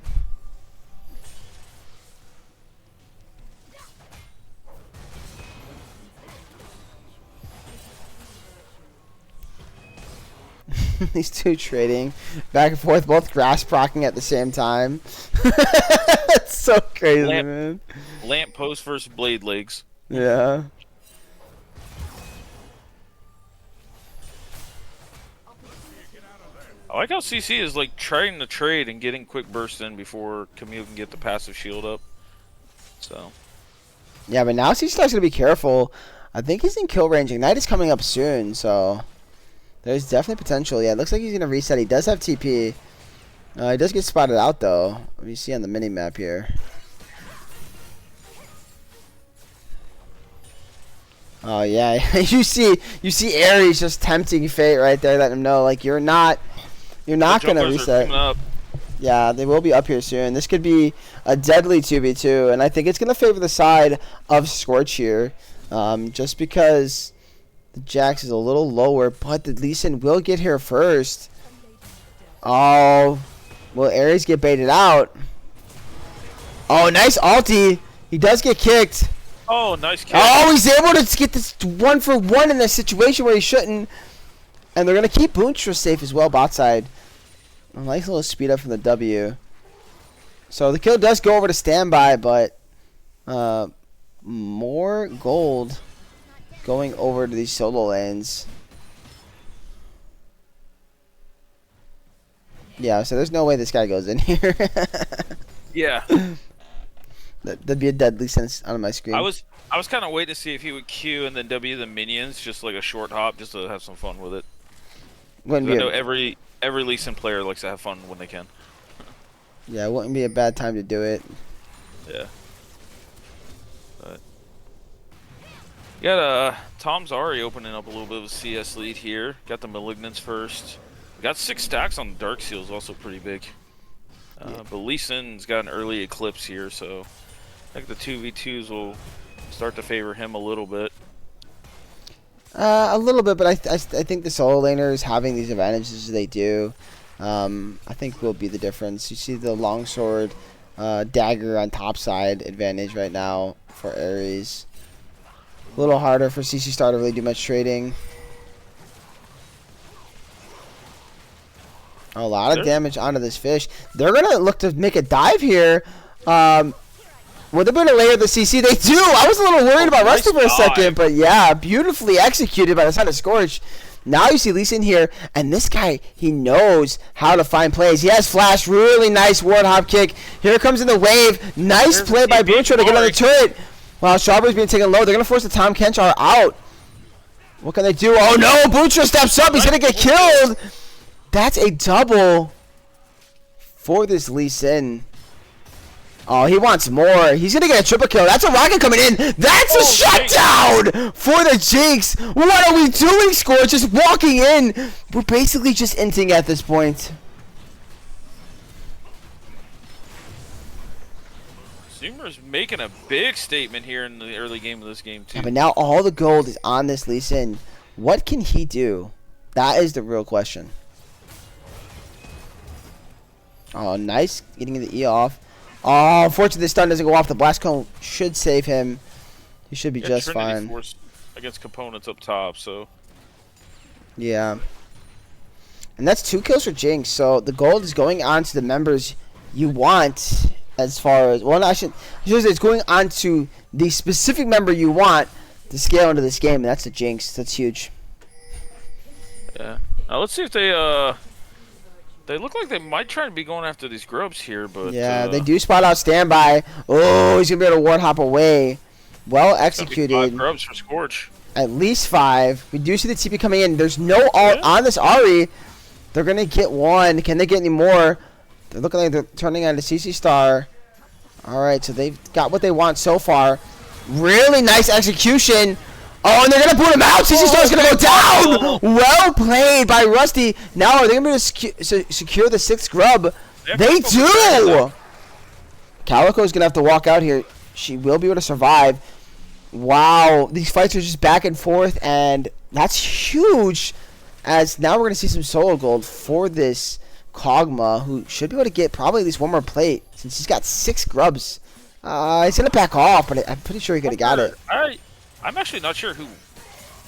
These two trading back and forth, both grass procking at the same time. That's so crazy, man. Lamp post versus blade legs. Yeah. I like how CC is like trying to trade and getting quick burst in before Camille can get the passive shield up. So. Yeah, but now CC's gonna be careful. I think he's in kill range. Ignite is coming up soon, so there's definitely potential. Yeah, it looks like he's gonna reset. He does have TP. He does get spotted out though. Let me see on the mini map here. Oh yeah, you see Ares just tempting fate right there, letting him know like you're not gonna reset. Yeah, they will be up here soon. This could be a deadly 2v2, and I think it's gonna favor the side of Scorch here, just because the Jax is a little lower, but the Lee Sin will get here first. Oh, will Ares get baited out? Oh, nice ulti. He does get kicked. Oh, nice kick. Oh, he's able to get this 1-for-1 in this situation where he shouldn't. And they're going to keep Boonstra safe as well, bot side. A nice little speed up from the W. So the kill does go over to standby, but more gold going over to these solo lanes. Yeah, so there's no way this guy goes in here. Yeah. That'd be a deadly sense on my screen. I was kind of waiting to see if he would Q and then W the minions, just like a short hop, just to have some fun with it. I know every Lee Sin player likes to have fun when they can. Yeah, it wouldn't be a bad time to do it. Yeah. But Got Tom's already opening up a little bit of a CS lead here. Got the Malignants first. We got 6 stacks on the Dark Seals, also pretty big. But Lee Sin's got an early Eclipse here, so I think the 2v2s will start to favor him a little bit. A little bit, but I think the solo laners having these advantages they do, I think will be the difference. You see the longsword, dagger on top side advantage right now for Ares. A little harder for CC Star to really do much trading. A lot of damage onto this fish. They're going to look to make a dive here. Would they be able to layer the CC? They do! I was a little worried about Rusty for a second, but yeah, beautifully executed by the side of Scorch. Now you see Lee Sin here, and this guy, he knows how to find plays. He has flash, really nice ward hop kick. Here comes in the wave. Nice play by Butcher to get on the turret. While Strawberry's being taken low, they're going to force the Tom Kenchar out. What can they do? Oh no, Butcher steps up. He's going to get killed. That's a double for this Lee Sin. Oh, he wants more. He's going to get a triple kill. That's a rocket coming in. That's a shutdown for the Jinx. What are we doing, Scorch? Just walking in. We're basically just inting at this point. Zoomer's making a big statement here in the early game of this game, too. Yeah, but now all the gold is on this Lee Sin. What can he do? That is the real question. Oh, nice. Getting the E off. Oh, unfortunately, the stun doesn't go off. The blast cone should save him. He should be just Trinity fine. Force against components up top, so. Yeah. And that's 2 kills for Jinx. So the gold is going on to the members you want as far as... Well, no, I should say it's going on to the specific member you want to scale into this game. And that's the Jinx. That's huge. Yeah. Now let's see if they look like they might try to be going after these grubs here, but... Yeah, they do spot out standby. Oh, he's going to be able to ward hop away. Well executed. 5 grubs for Scorch. At least 5. We do see the TP coming in. There's no ult on this Ahri. They're going to get 1. Can they get any more? They're looking like they're turning on the CC Star. Alright, so they've got what they want so far. Really nice execution. Oh, and they're going to boot him out. CC Star's going to go down. Well played by Rusty. Now, are they going to be able to secure the 6th grub? They do. Calico's going to have to walk out here. She will be able to survive. Wow, these fights are just back and forth, and that's huge. As now we're going to see some solo gold for this Kog'Maw, who should be able to get probably at least 1 more plate, since he's got 6 grubs. He's going to back off, but I'm pretty sure he could have got it. I'm actually not sure who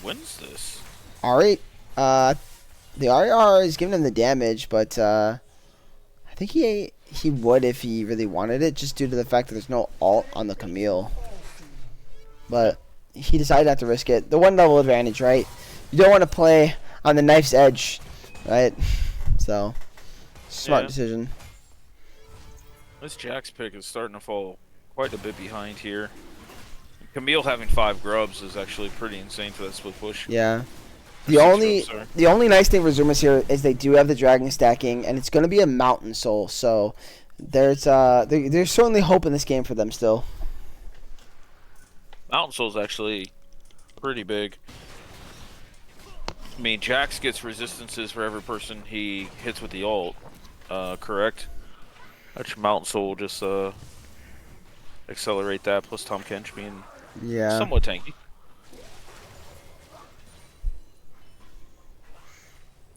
wins this. Alright, the RR is giving him the damage, but I think he would if he really wanted it, just due to the fact that there's no ult on the Camille. But he decided not to risk it. The 1 level advantage, right? You don't want to play on the knife's edge, right? So, smart decision. This Jack's pick is starting to fall quite a bit behind here. Camille having 5 grubs is actually pretty insane for that split push. Yeah. The only nice thing for Zumas here is they do have the dragon stacking, and it's going to be a mountain soul. So there's certainly hope in this game for them still. Mountain Soul's actually pretty big. I mean, Jax gets resistances for every person he hits with the ult, correct? That's Mountain Soul just accelerate that, plus Tom Kench being somewhat tanky.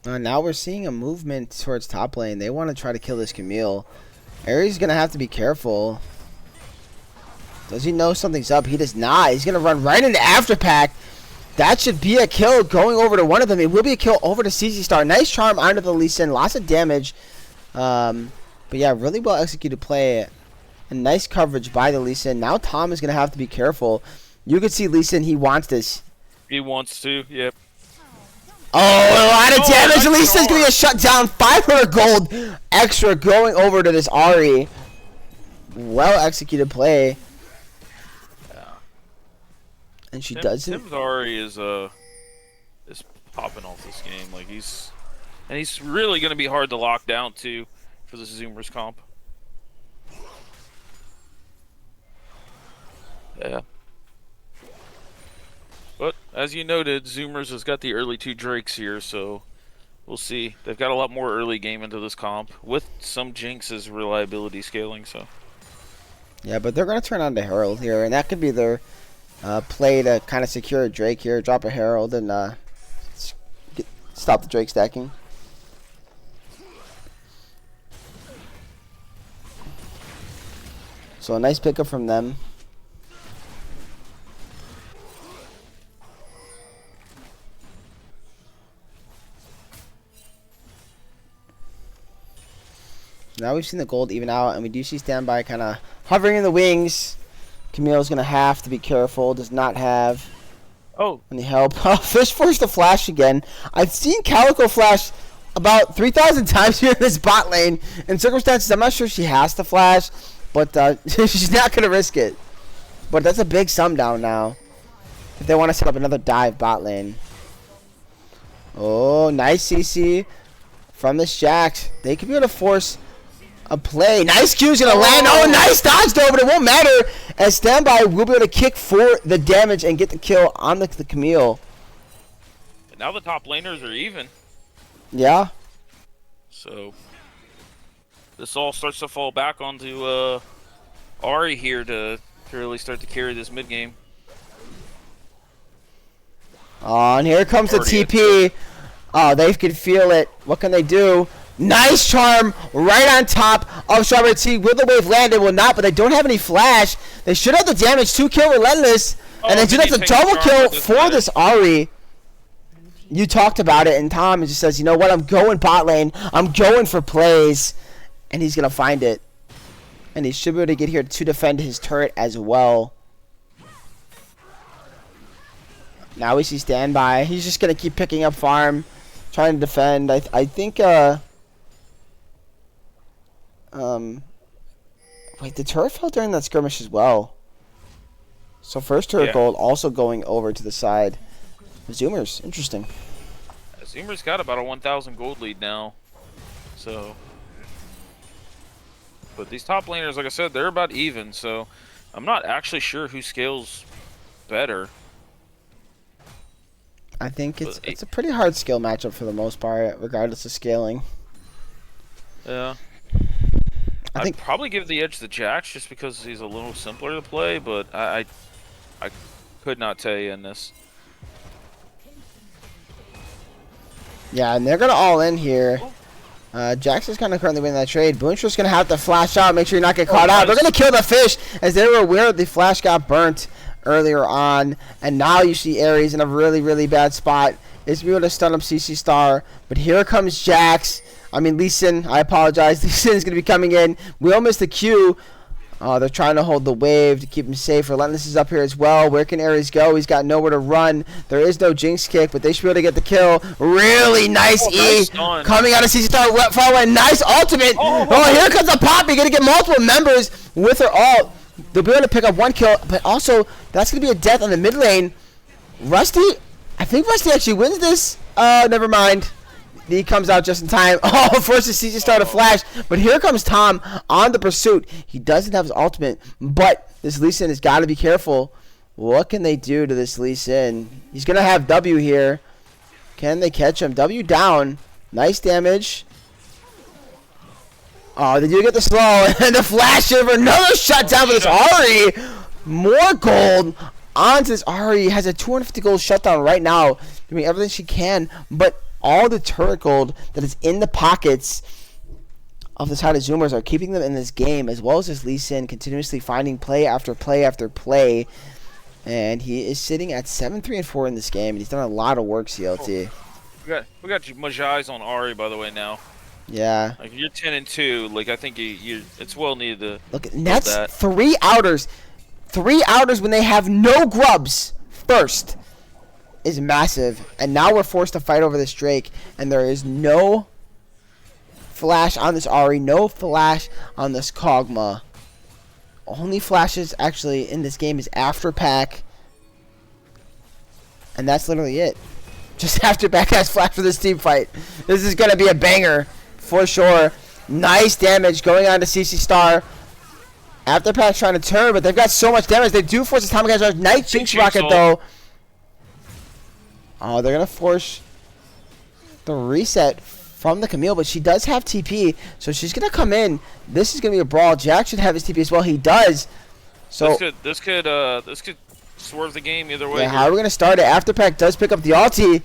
Now we're seeing a movement towards top lane. They want to try to kill this Camille. Ares is going to have to be careful. Does he know something's up? He does not. He's going to run right into Afterpack. That should be a kill going over to one of them. It will be a kill over to CC Star. Nice charm onto the Lee Sin. Lots of damage. But yeah, really well executed play. And nice coverage by the Lee Sin. Now Tom is going to have to be careful. You can see Lee Sin, he wants this. He wants to, yep. Oh, a lot of damage. Lee Sin's going to get shut down. 500 gold extra going over to this Ahri. Well executed play. And she doesn't. Tim's Ahri is popping off this game. Like he's really gonna be hard to lock down too for the Zoomers comp. Yeah. But as you noted, Zoomers has got the early 2 Drakes here, so we'll see. They've got a lot more early game into this comp with some Jinx's reliability scaling. So Yeah, but they're going to turn on the Herald here, and that could be their play to kind of secure a Drake here, drop a Herald, and stop the Drake stacking. So a nice pickup from them. Now we've seen the gold even out, and we do see Standby kind of hovering in the wings. Camille's going to have to be careful. Does not have any help. Fish forced to flash again. I've seen Calico flash about 3,000 times here in this bot lane. In circumstances, I'm not sure she has to flash, but she's not going to risk it. But that's a big sum down now if they want to set up another dive bot lane. Oh, nice CC from this Jax. They could be able to force a play. Nice Q's gonna land. Oh, nice dodge though, but it won't matter as Standby will be able to kick for the damage and get the kill on the Camille. now the top laners are even. Yeah. So this all starts to fall back onto Ahri here to really start to carry this mid game. Oh, and here comes the TP. Oh, they can feel it. What can they do? Nice charm right on top of Strawberry Tea. Will the wave land? It will not, but they don't have any flash. They should have the damage. 2-kill Relentless. And they do have the double kill for this Ahri. You talked about it, and Tom just says, you know what? I'm going bot lane. I'm going for plays. And he's going to find it. And he should be able to get here to defend his turret as well. Now we see Standby. He's just going to keep picking up farm, trying to defend. I think, wait, the turret fell during that skirmish as well. So first turret gold also going over to the side. Zoomers, interesting. Zoomers got about a 1,000 gold lead now. So, but these top laners, like I said, they're about even. So I'm not actually sure who scales better. I think it's a pretty hard skill matchup for the most part, regardless of scaling. Yeah. I'd probably give the edge to Jax just because he's a little simpler to play, but I could not tell you in this. Yeah, and they're gonna all in here. Jax is kind of currently winning that trade. Boonstra's gonna have to flash out, make sure you not get caught out. They're gonna kill the fish as they were aware the flash got burnt earlier on, and now you see Ares in a really, really bad spot. Is able to stun up CC Star, but here comes Jax. I mean, Lee Sin, I apologize. Lee Sin is going to be coming in. We almost the Q. They're trying to hold the wave to keep him safe. Relentless is up here as well. Where can Ares go? He's got nowhere to run. There is no Jinx kick, but they should be able to get the kill. Really nice E. Nice Coming out of CC Star. Far away. Nice ultimate. Oh, here comes the Poppy. Going to get multiple members with her ult. They'll be able to pick up one kill, but also that's going to be a death on the mid lane. Rusty, I think Rusty actually wins this. Never mind. He comes out just in time. Oh, forces CC Star to flash. But here comes Tom on the pursuit. He doesn't have his ultimate, but this Lee Sin has got to be careful. What can they do to this Lee Sin? He's going to have W here. Can they catch him? W down. Nice damage. Oh, they do get the slow. And the flash over. Another shutdown for this Ahri. More gold onto this Ahri. Has a 250 gold shutdown right now. Doing everything she can. But all the turret gold that is in the pockets of the side of Zoomers are keeping them in this game, as well as this Lee Sin continuously finding play after play after play. And he is sitting at 7-3-4 in this game, and he's done a lot of work, CLT. We got Majai's on Ahri, by the way, now. Yeah. Like, you're 10-2. Like, I think it's well needed to look. That's that. 3 outers. 3 outers when they have no grubs first is massive, and now we're forced to fight over this Drake, and there is no flash on this Ahri, no flash on this Kog'Maw. Only flashes actually in this game is after pack, and that's literally it. Just after pack has flash for this team fight. This is gonna be a banger for sure. Nice damage going on to CC Star. After pack's trying to turn, but they've got so much damage. They do force this Atomic Charge. Nice Jinx Rocket though. Oh, they're going to force the reset from the Camille, but she does have TP, so she's going to come in. This is going to be a brawl. Jack should have his TP as well. He does. So this could swerve the game either way. yeah, how are we going to start it? Afterpack does pick up the ulti.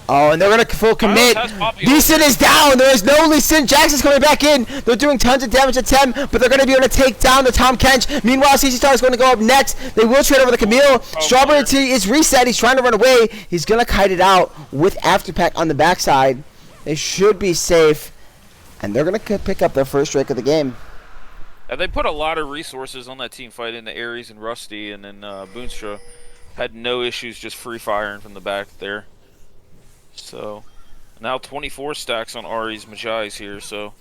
Oh, and they're going to full commit. Lee Sin is down. There is no Lee Sin. Jackson's coming back in. They're doing tons of damage to Tem, but they're going to be able to take down the Tom Kench. Meanwhile, CC Star is going to go up next. They will trade over the Camille. Strawberry Tea is reset. He's trying to run away. He's going to kite it out with Afterpack on the backside. They should be safe, and they're going to pick up their first strike of the game. They put a lot of resources on that team fight into Ares and Rusty, and then Boonstra had no issues just free firing from the back there. So now 24 stacks on Ari's Majai's here. So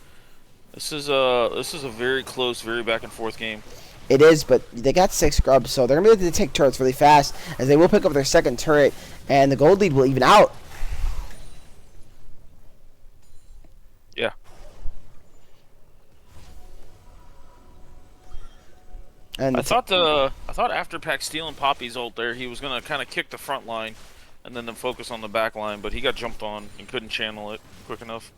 this is a very close, very back and forth game. It is, but they got 6 scrubs, so they're gonna be able to take turrets really fast, as they will pick up their second turret, and the gold lead will even out. Yeah. And I thought Afterpack stealing Poppy's ult there, he was gonna kind of kick the front line and then focus on the back line, but he got jumped on and couldn't channel it quick enough.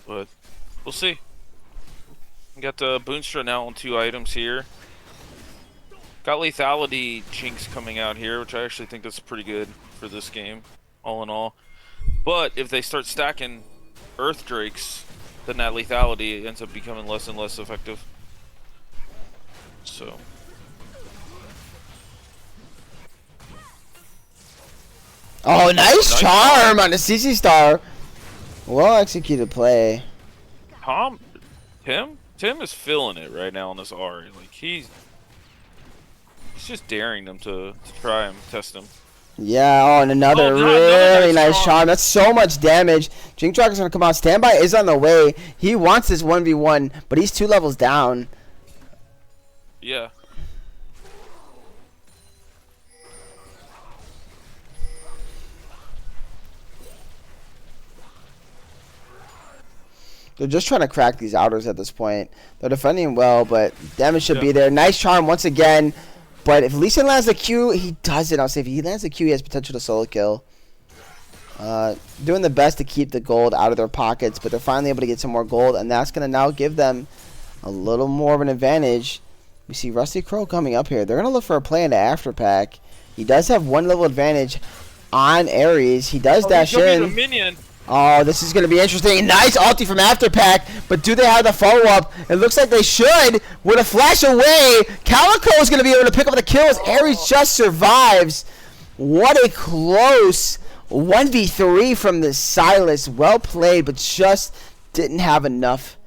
But we'll see. We got Boonstra now on 2 items here. Got Lethality Jinx coming out here, which I actually think that's pretty good for this game, all in all. But if they start stacking Earth Drakes, then that Lethality ends up becoming less and less effective. So oh, nice charm on the CC Star. Well executed play. Tim is feeling it right now on this Ari. Like he's just daring them to try him, test him. Yeah, oh, and another really nice charm. That's so much damage. Jink Dragon's gonna come out. Standby is on the way. He wants this 1v1, but he's 2 levels down. Yeah. They're just trying to crack these outers at this point. They're defending well, but damage should be there. Nice charm once again. But if Lee Sin lands the Q, he doesn't. I'll say if he lands the Q, he has potential to solo kill. Doing the best to keep the gold out of their pockets, but they're finally able to get some more gold, and that's going to now give them a little more of an advantage. We see Rusty Crow coming up here. They're going to look for a play into Afterpack. He does have 1 level advantage on Ares. He does dash in. The minion. Oh, this is going to be interesting. Nice ulti from Afterpack, but do they have the follow-up? It looks like they should. With a flash away, Calico is going to be able to pick up the kills. Ares just survives. What a close 1v3 from the Silas. Well played, but just didn't have enough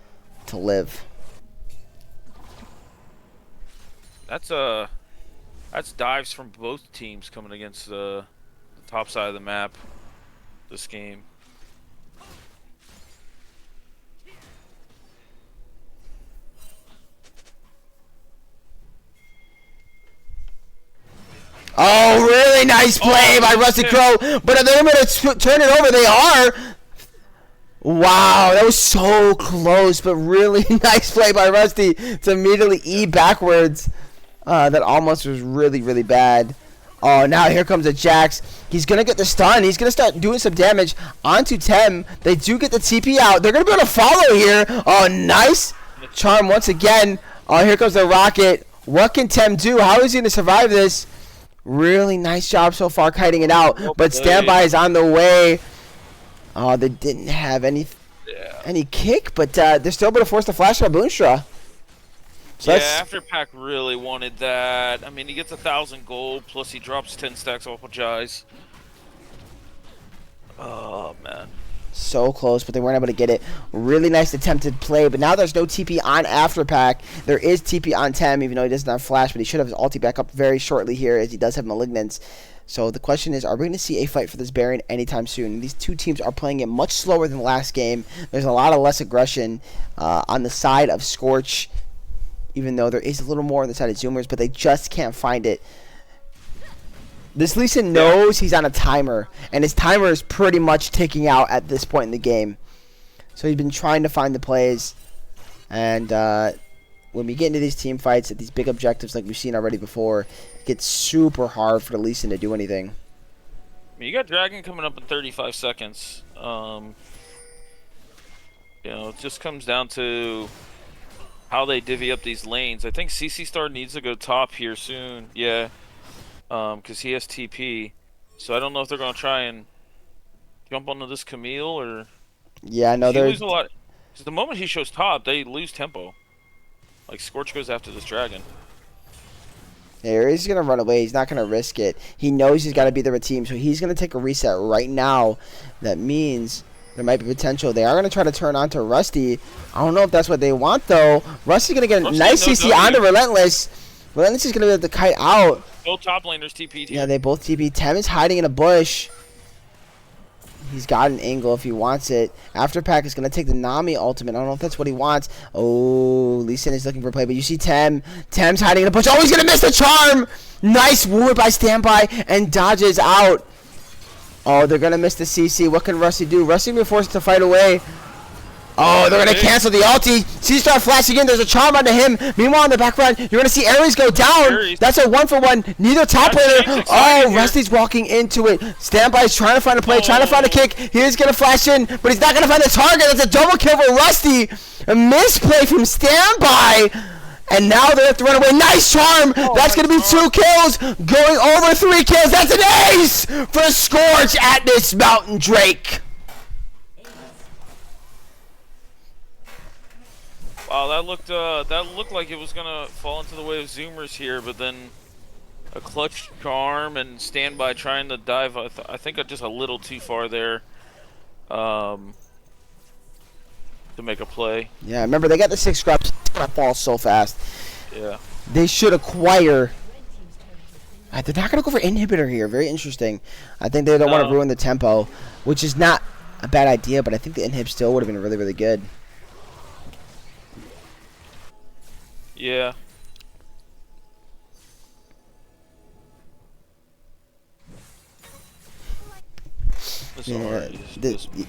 to live. That's dives from both teams coming against the top side of the map this game. Oh, really nice play by Rusty Crow. But if they're going to turn it over, they are. Wow, that was so close, but really nice play by Rusty to immediately E backwards. That almost was really, really bad. Oh, now here comes a Jax. He's going to get the stun. He's going to start doing some damage onto Tem. They do get the TP out. They're going to be able to follow here. Oh, nice charm once again. Oh, here comes the rocket. What can Tem do? How is he going to survive this? Really nice job so far kiting it out, but standby is on the way. Oh, they didn't have any kick, but they're still able to force the flash on Boonstra. So yeah, Afterpack really wanted that. I mean, he gets 1,000 gold, plus he drops 10 stacks off of Jai's. Oh, man. So close, but they weren't able to get it. Really nice attempted play, but now there's no TP on Afterpack. There is TP on Tem, even though he doesn't have flash, but he should have his ulti back up very shortly here, as he does have Malignance. So the question is, are we going to see a fight for this Baron anytime soon? These two teams are playing it much slower than the last game. There's a lot of less aggression on the side of Scorch, even though there is a little more on the side of Zoomers, but they just can't find it. This Lee Sin knows he's on a timer, and his timer is pretty much ticking out at this point in the game. So he's been trying to find the plays, and when we get into these team fights at these big objectives like we've seen already before, it gets super hard for the Lee Sin to do anything. You got Dragon coming up in 35 seconds. It just comes down to how they divvy up these lanes. I think CC Star needs to go top here soon. Yeah. Because he has TP. So I don't know if they're going to try and jump onto this Camille or... Yeah, no, they they're... lose a lot. Because the moment he shows top, they lose tempo. Like, Scorch goes after this Dragon. Yeah, he's going to run away. He's not going to risk it. He knows he's got to be there with team, so he's going to take a reset right now. That means there might be potential. They are going to try to turn on to Rusty. I don't know if that's what they want, though. Rusty's going to get a nice CC onto Relentless. Relentless is going to be able to kite out. Both top laners TP. Yeah, they both TP. Tem is hiding in a bush. He's got an angle if he wants it. Afterpack is going to take the Nami ultimate. I don't know if that's what he wants. Oh, Lee Sin is looking for play, but you see Tem. Tem's hiding in a bush. Oh, he's going to miss the charm. Nice ward by Standby and dodges out. Oh, they're going to miss the CC. What can Rusty do? Rusty will be forced to fight away. Oh, they're going to cancel the ulti. C-Star flashing in. There's a charm onto him. Meanwhile, in the background, you're going to see Ares go down. Ares. That's a 1-for-1. Neither top laner. Oh, Rusty's walking into it. Standby's trying to find a play, trying to find a kick. He's going to flash in, but he's not going to find the target. That's a double kill for Rusty. A misplay from Standby. And now they have to run away. Nice charm. That's going to be 2 kills. Going over 3 kills. That's an ace for Scorch at this Mountain Drake. Wow, that looked like it was gonna fall into the way of Zoomers here, but then a clutch charm and Standby trying to dive. I think just a little too far there, to make a play. Yeah, remember they got the 6 scraps. It's gonna fall so fast. Yeah. They should acquire. They're not gonna go for inhibitor here. Very interesting. I think they don't want to ruin the tempo, which is not a bad idea. But I think the inhib still would have been really, really good. Yeah.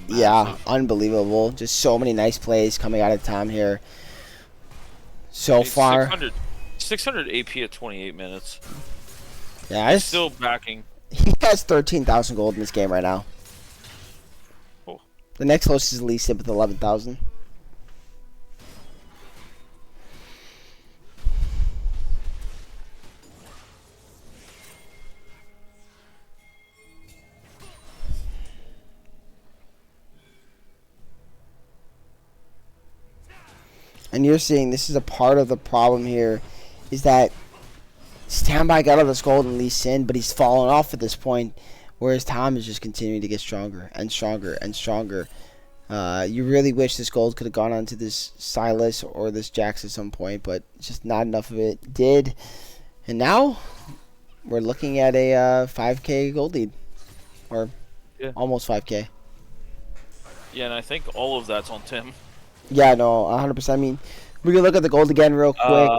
Yeah, unbelievable. Just so many nice plays coming out of Tom here. So far. 600 AP at 28 minutes. Yeah, He's still backing. He has 13,000 gold in this game right now. Oh. The next closest is Lee Sin with 11,000. And you're seeing this is a part of the problem here, is that Standby got all this gold in Lee Sin, but he's fallen off at this point, whereas Tom is just continuing to get stronger and stronger and stronger. You really wish this gold could have gone onto this Silas or this Jax at some point, but just not enough of it did. And now we're looking at a 5k gold lead, or almost 5k. Yeah, and I think all of that's on Tim. Yeah, no, 100%. I mean, we can look at the gold again real quick.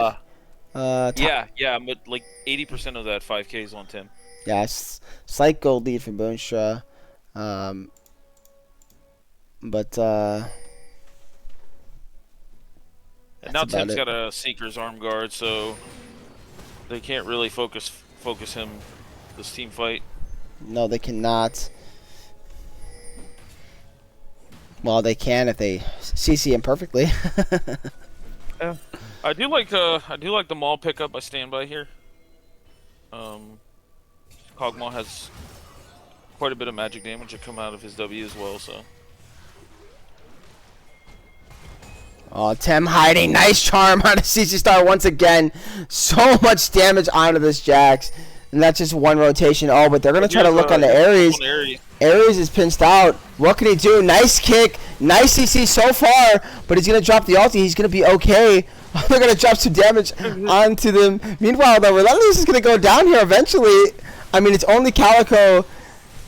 Yeah, but like 80% of that 5k is on Tim. Yeah, slight gold lead for Boonstra. But and now Tim's got a Seeker's arm guard, so they can't really focus him this team fight. No, they cannot. Well, they can if they CC him perfectly. Yeah, I do like the Maul pickup by Standby here. Kog'Maw has quite a bit of magic damage to come out of his W as well, so. Oh, Tem hiding. Nice charm on a CC Star once again. So much damage onto this Jax. And that's just one rotation. Oh, but they're going to try to look on the Ares. Ares is pinched out. What can he do? Nice kick. Nice CC so far. But he's going to drop the ulti. He's going to be okay. They're going to drop some damage onto them. Meanwhile, though, Relentless is going to go down here eventually. I mean, it's only Calico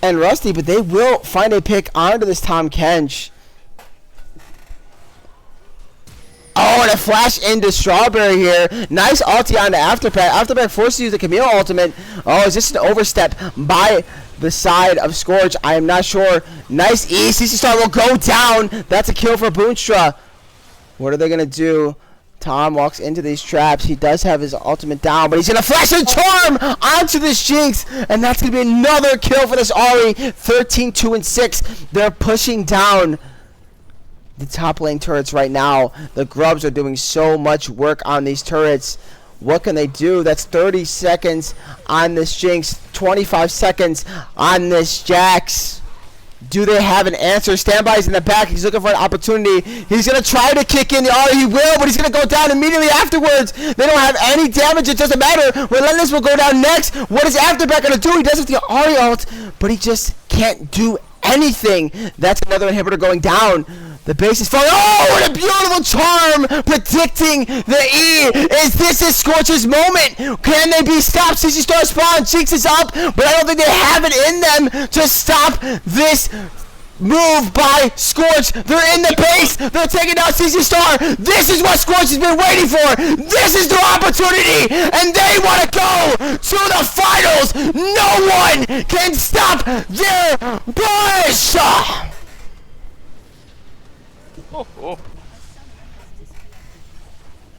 and Rusty, but they will find a pick onto this Tom Kench. Oh, and a flash into Strawberry here. Nice ulti on the Afterpack. Afterpack forced to use the Camille ultimate. Oh, is this an overstep by the side of Scorch? I am not sure. Nice E. CC Star will go down. That's a kill for Boonstra. What are they going to do? Tom walks into these traps. He does have his ultimate down, but he's going to flash and charm onto this Jinx, and that's going to be another kill for this Ahri. 13, 2, and 6. They're pushing down the top lane turrets right now. The Grubs are doing so much work on these turrets. What can they do? That's 30 seconds on this Jinx, 25 seconds on this Jax. Do they have an answer? Standby's in the back. He's looking for an opportunity. He's going to try to kick in the Ahri. He will, but he's going to go down immediately afterwards. They don't have any damage. It doesn't matter. Relentless will go down next. What is Afterback going to do? He does it with the Ahri ult, but he just can't do anything. That's another inhibitor going down. The base is falling. Oh, what a beautiful charm! Predicting the E. This is Scorch's moment? Can they be stopped? CC Star spawn. Jinx is up, but I don't think they have it in them to stop this move by Scorch. They're in the base. They're taking down CC Star. This is what Scorch has been waiting for. This is their opportunity, and they want to go to the finals. No one can stop their push. Oh.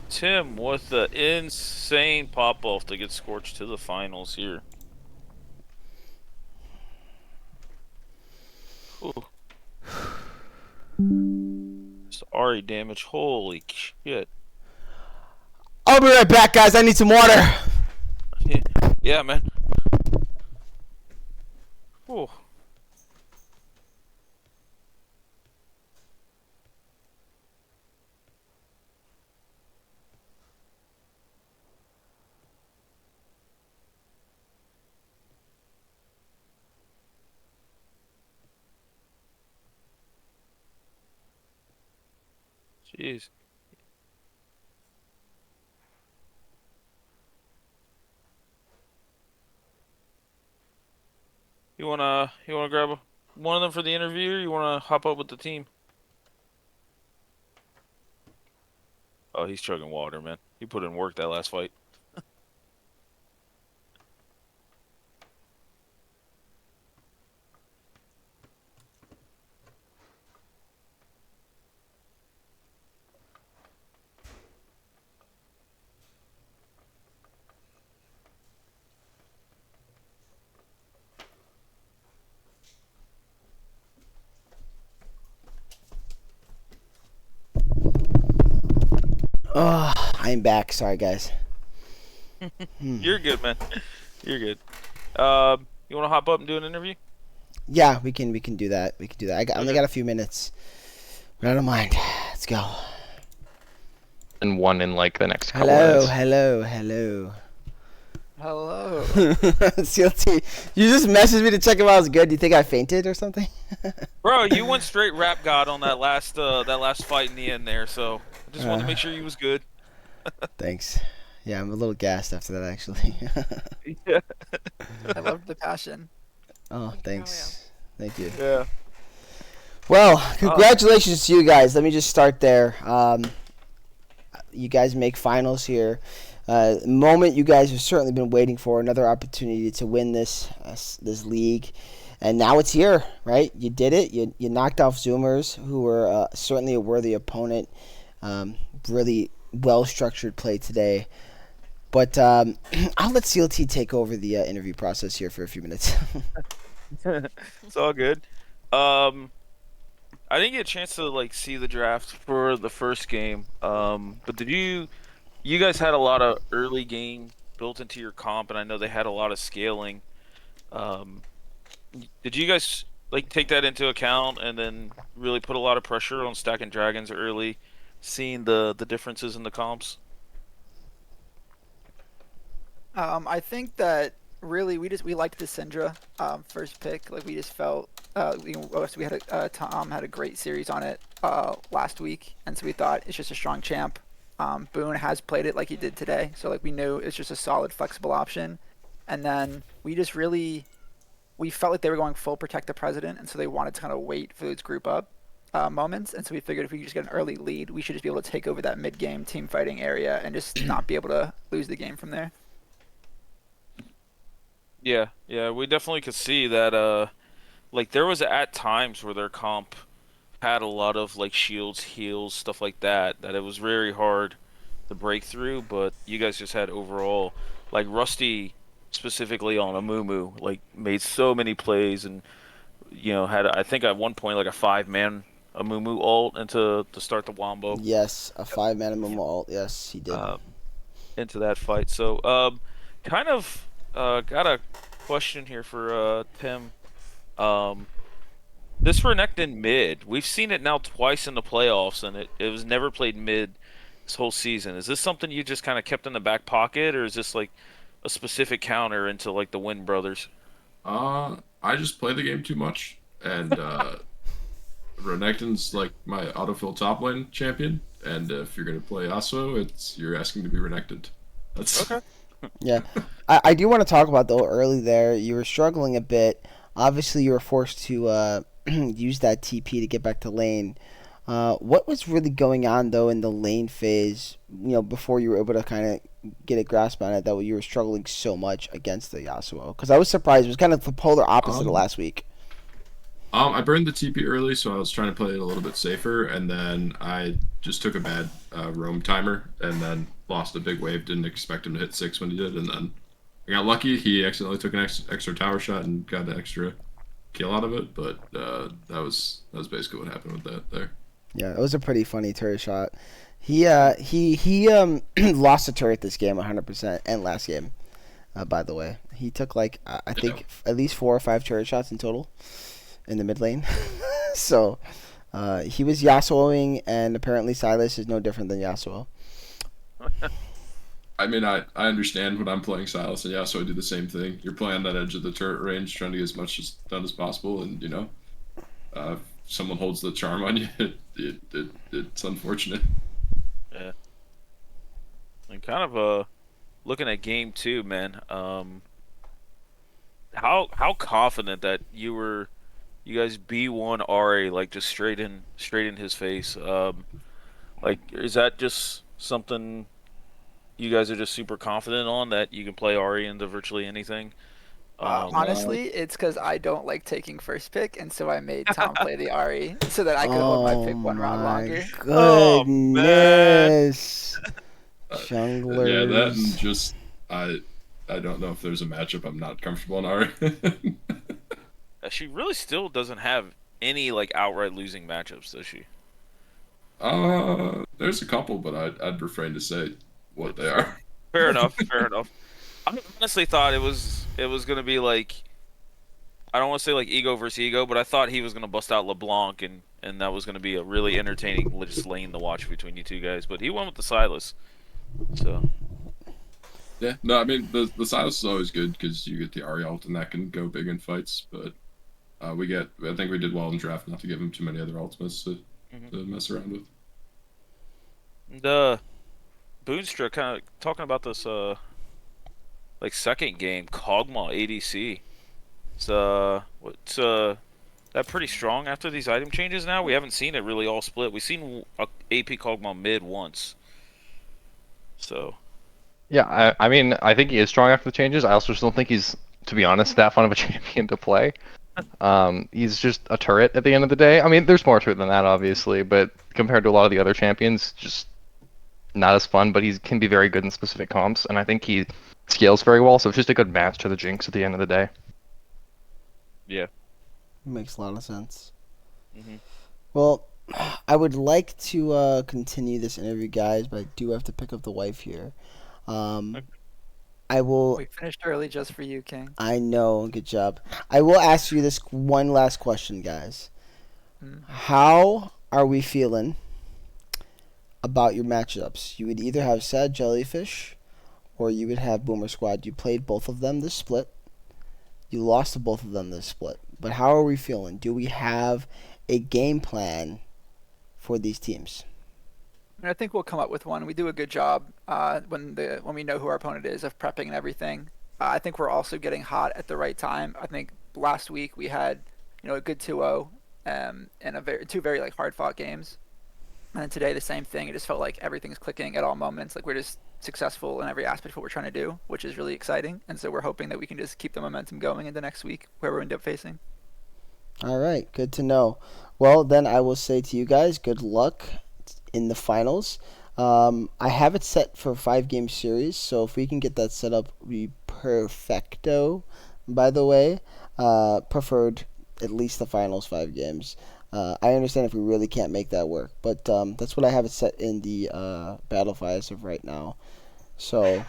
Tim with the insane pop-off to get Scorch to the finals here. Ooh. This Ahri damage, holy shit. I'll be right back, guys. I need some water. Yeah, man. Ooh. Jeez. You wanna grab one of them for the interview, or you wanna hop up with the team? Oh, he's chugging water, man. He put in work that last fight. Oh, I'm back. Sorry, guys. You're good, man. You're good. You wanna hop up and do an interview? Yeah, we can do that. We can do that. I only got a few minutes, but I don't mind. Let's go. And one in like the next couple Hello, minutes. hello. Hello. CLT, you just messaged me to check if I was good. Do you think I fainted or something? Bro, you went straight rap god on that last fight in the end there, so I just wanted to make sure you was good. Thanks. Yeah, I'm a little gassed after that, actually. Yeah. I love the passion. Oh, thanks. Thank you. Yeah. Well, congratulations to you guys. Let me just start there. You guys make finals here. Moment you guys have certainly been waiting for, another opportunity to win this league, and now it's here, right? You did it. You knocked off Zoomers, who were certainly a worthy opponent. Really well structured play today, but I'll let CLT take over the interview process here for a few minutes. It's all good. I didn't get a chance to like see the draft for the first game. But did you guys had a lot of early game built into your comp, and I know they had a lot of scaling. Did you guys like take that into account and then really put a lot of pressure on stacking dragons early, seeing the differences in the comps? I think that really we liked the Syndra first pick. Like we just felt we had Tom had a great series on it last week, and so we thought it's just a strong champ. Boone has played it like he did today, so like we knew it's just a solid, flexible option. And then we felt like they were going full protect the president, and so they wanted to kind of wait for those group up moments. And so we figured if we could just get an early lead, we should just be able to take over that mid game team fighting area and just not be able to lose the game from there. Yeah, we definitely could see that. Like there was at times where their comp had a lot of like shields, heals, stuff like that. That it was very hard the breakthrough, but you guys just had overall like Rusty specifically on Amumu like made so many plays and had I think at one point like a 5-man Amumu ult into to start the Wombo Yes, a 5 man minimum ult. Yes, he did. uh, into that fight. So kind of got a question here for Tim. Um, this Renekton mid, we've seen it now twice in the playoffs, and it was never played mid this whole season. Is this something you just kind of kept in the back pocket, or is this like a specific counter into like the Win brothers? I just play the game too much, and Renekton's like my autofill top lane champion, and if you're gonna play Yasuo, you're asking to be Renekton. That's Okay. Yeah, I do want to talk about though early there. You were struggling a bit. Obviously, you were forced to use that TP to get back to lane. What was really going on though in the lane phase? Before you were able to kind of get a grasp on it, that you were struggling so much against the Yasuo. Because I was surprised. It was kind of the polar opposite of um, last week. I burned the TP early, so I was trying to play it a little bit safer, and then I just took a bad roam timer, and then lost a big wave. Didn't expect him to hit 6 when he did, and then I got lucky. He accidentally took an extra tower shot and got an extra kill out of it, but that was basically what happened with that there. Yeah, it was a pretty funny turret shot. He lost a turret this game 100% and last game. By the way, he took like I think at least 4 or 5 turret shots in total in the mid lane. So he was Yasuoing, and apparently Silas is no different than Yasuo. I mean, I understand when I'm playing Silas and Yasuo, I do the same thing. You're playing on that edge of the turret range, trying to get as much done as possible, and if someone holds the charm on you, it's unfortunate. Yeah. And kind of looking at game two, man. How confident that you guys B1 Ari like just straight in his face. Like is that just something you guys are just super confident on that you can play Ari into virtually anything? Um, Uh, Honestly, it's because I don't like taking first pick, and so I made Tom play the Ari so that I could hold my Oh pick one round my longer. oh man, goodness. yeah, that and Junglers. just I I don't know if there's a matchup I'm not comfortable in Ari. she really still doesn't have any like outright losing matchups, does she? There's a couple, but I'd refrain to say what they are. Fair enough. Fair enough. I honestly thought it was gonna be like I don't want to say like ego versus ego, but I thought he was gonna bust out LeBlanc and that was gonna be a really entertaining just lane to watch between you two guys. But he went with the Silas, so Yeah, no, I mean the Silas is always good because you get the Ari ult and that can go big in fights. But I think we did well in draft not to give him too many other ultimates hmm. to mess around with. The Boonstra kind of talking about this like second game Kog'Maw ADC. It's what's that pretty strong after these item changes now? We haven't seen it really all split. We've seen AP Kog'Maw mid once, so. Yeah, I mean, I think he is strong after the changes. I also just don't think he's, to be honest, that fun of a champion to play. He's just a turret at the end of the day. I mean, there's more to it than that, obviously, but compared to a lot of the other champions, just not as fun. But he can be very good in specific comps, and I think he scales very well. So it's just a good match to the Jinx at the end of the day. Yeah. Makes a lot of sense. Hmm. Well, I would like to continue this interview, guys, but I do have to pick up the wife here. Um, I will. We finished early just for you, King. I know. Good job. I will ask you this one last question, guys. Mm. How are we feeling about your matchups? You would either have Sad Jellyfish or you would have Boomer Squad. You played both of them this split. You lost to both of them this split. But how are we feeling? Do we have a game plan for these teams? And I think we'll come up with one. We do a good job when we know who our opponent is of prepping and everything. I think we're also getting hot at the right time. I think last week we had a good 2-0 and two very like hard fought games. And then today the same thing. It just felt like everything's clicking at all moments. Like we're just successful in every aspect of what we're trying to do, which is really exciting. And so we're hoping that we can just keep the momentum going into next week, where we end up facing. All right, good to know. Well, then I will say to you guys, good luck in the finals. I have it set for a 5 game series, so if we can get that set up, we perfecto. By the way, preferred at least the finals 5 games. I understand if we really can't make that work, but that's what I have it set in the Battlefy as of right now. So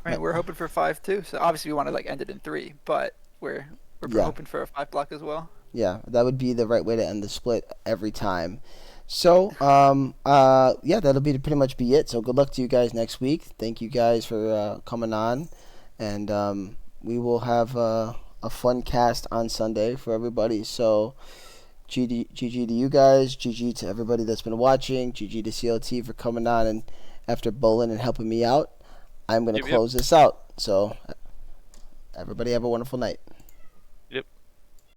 Right, we're hoping for 5 too. So obviously we want to like end it in 3, but we're Yeah. hoping for a 5 block as well. yeah, that would be the right way to end the split every time. So, yeah, that'll be pretty much be it. So, good luck to you guys next week. Thank you guys for coming on, and we will have a fun cast on Sunday for everybody. So, GG to you guys, GG to everybody that's been watching, GG to CLT for coming on and after bowling and helping me out. I'm gonna Yep, yep. close this out. So, everybody have a wonderful night.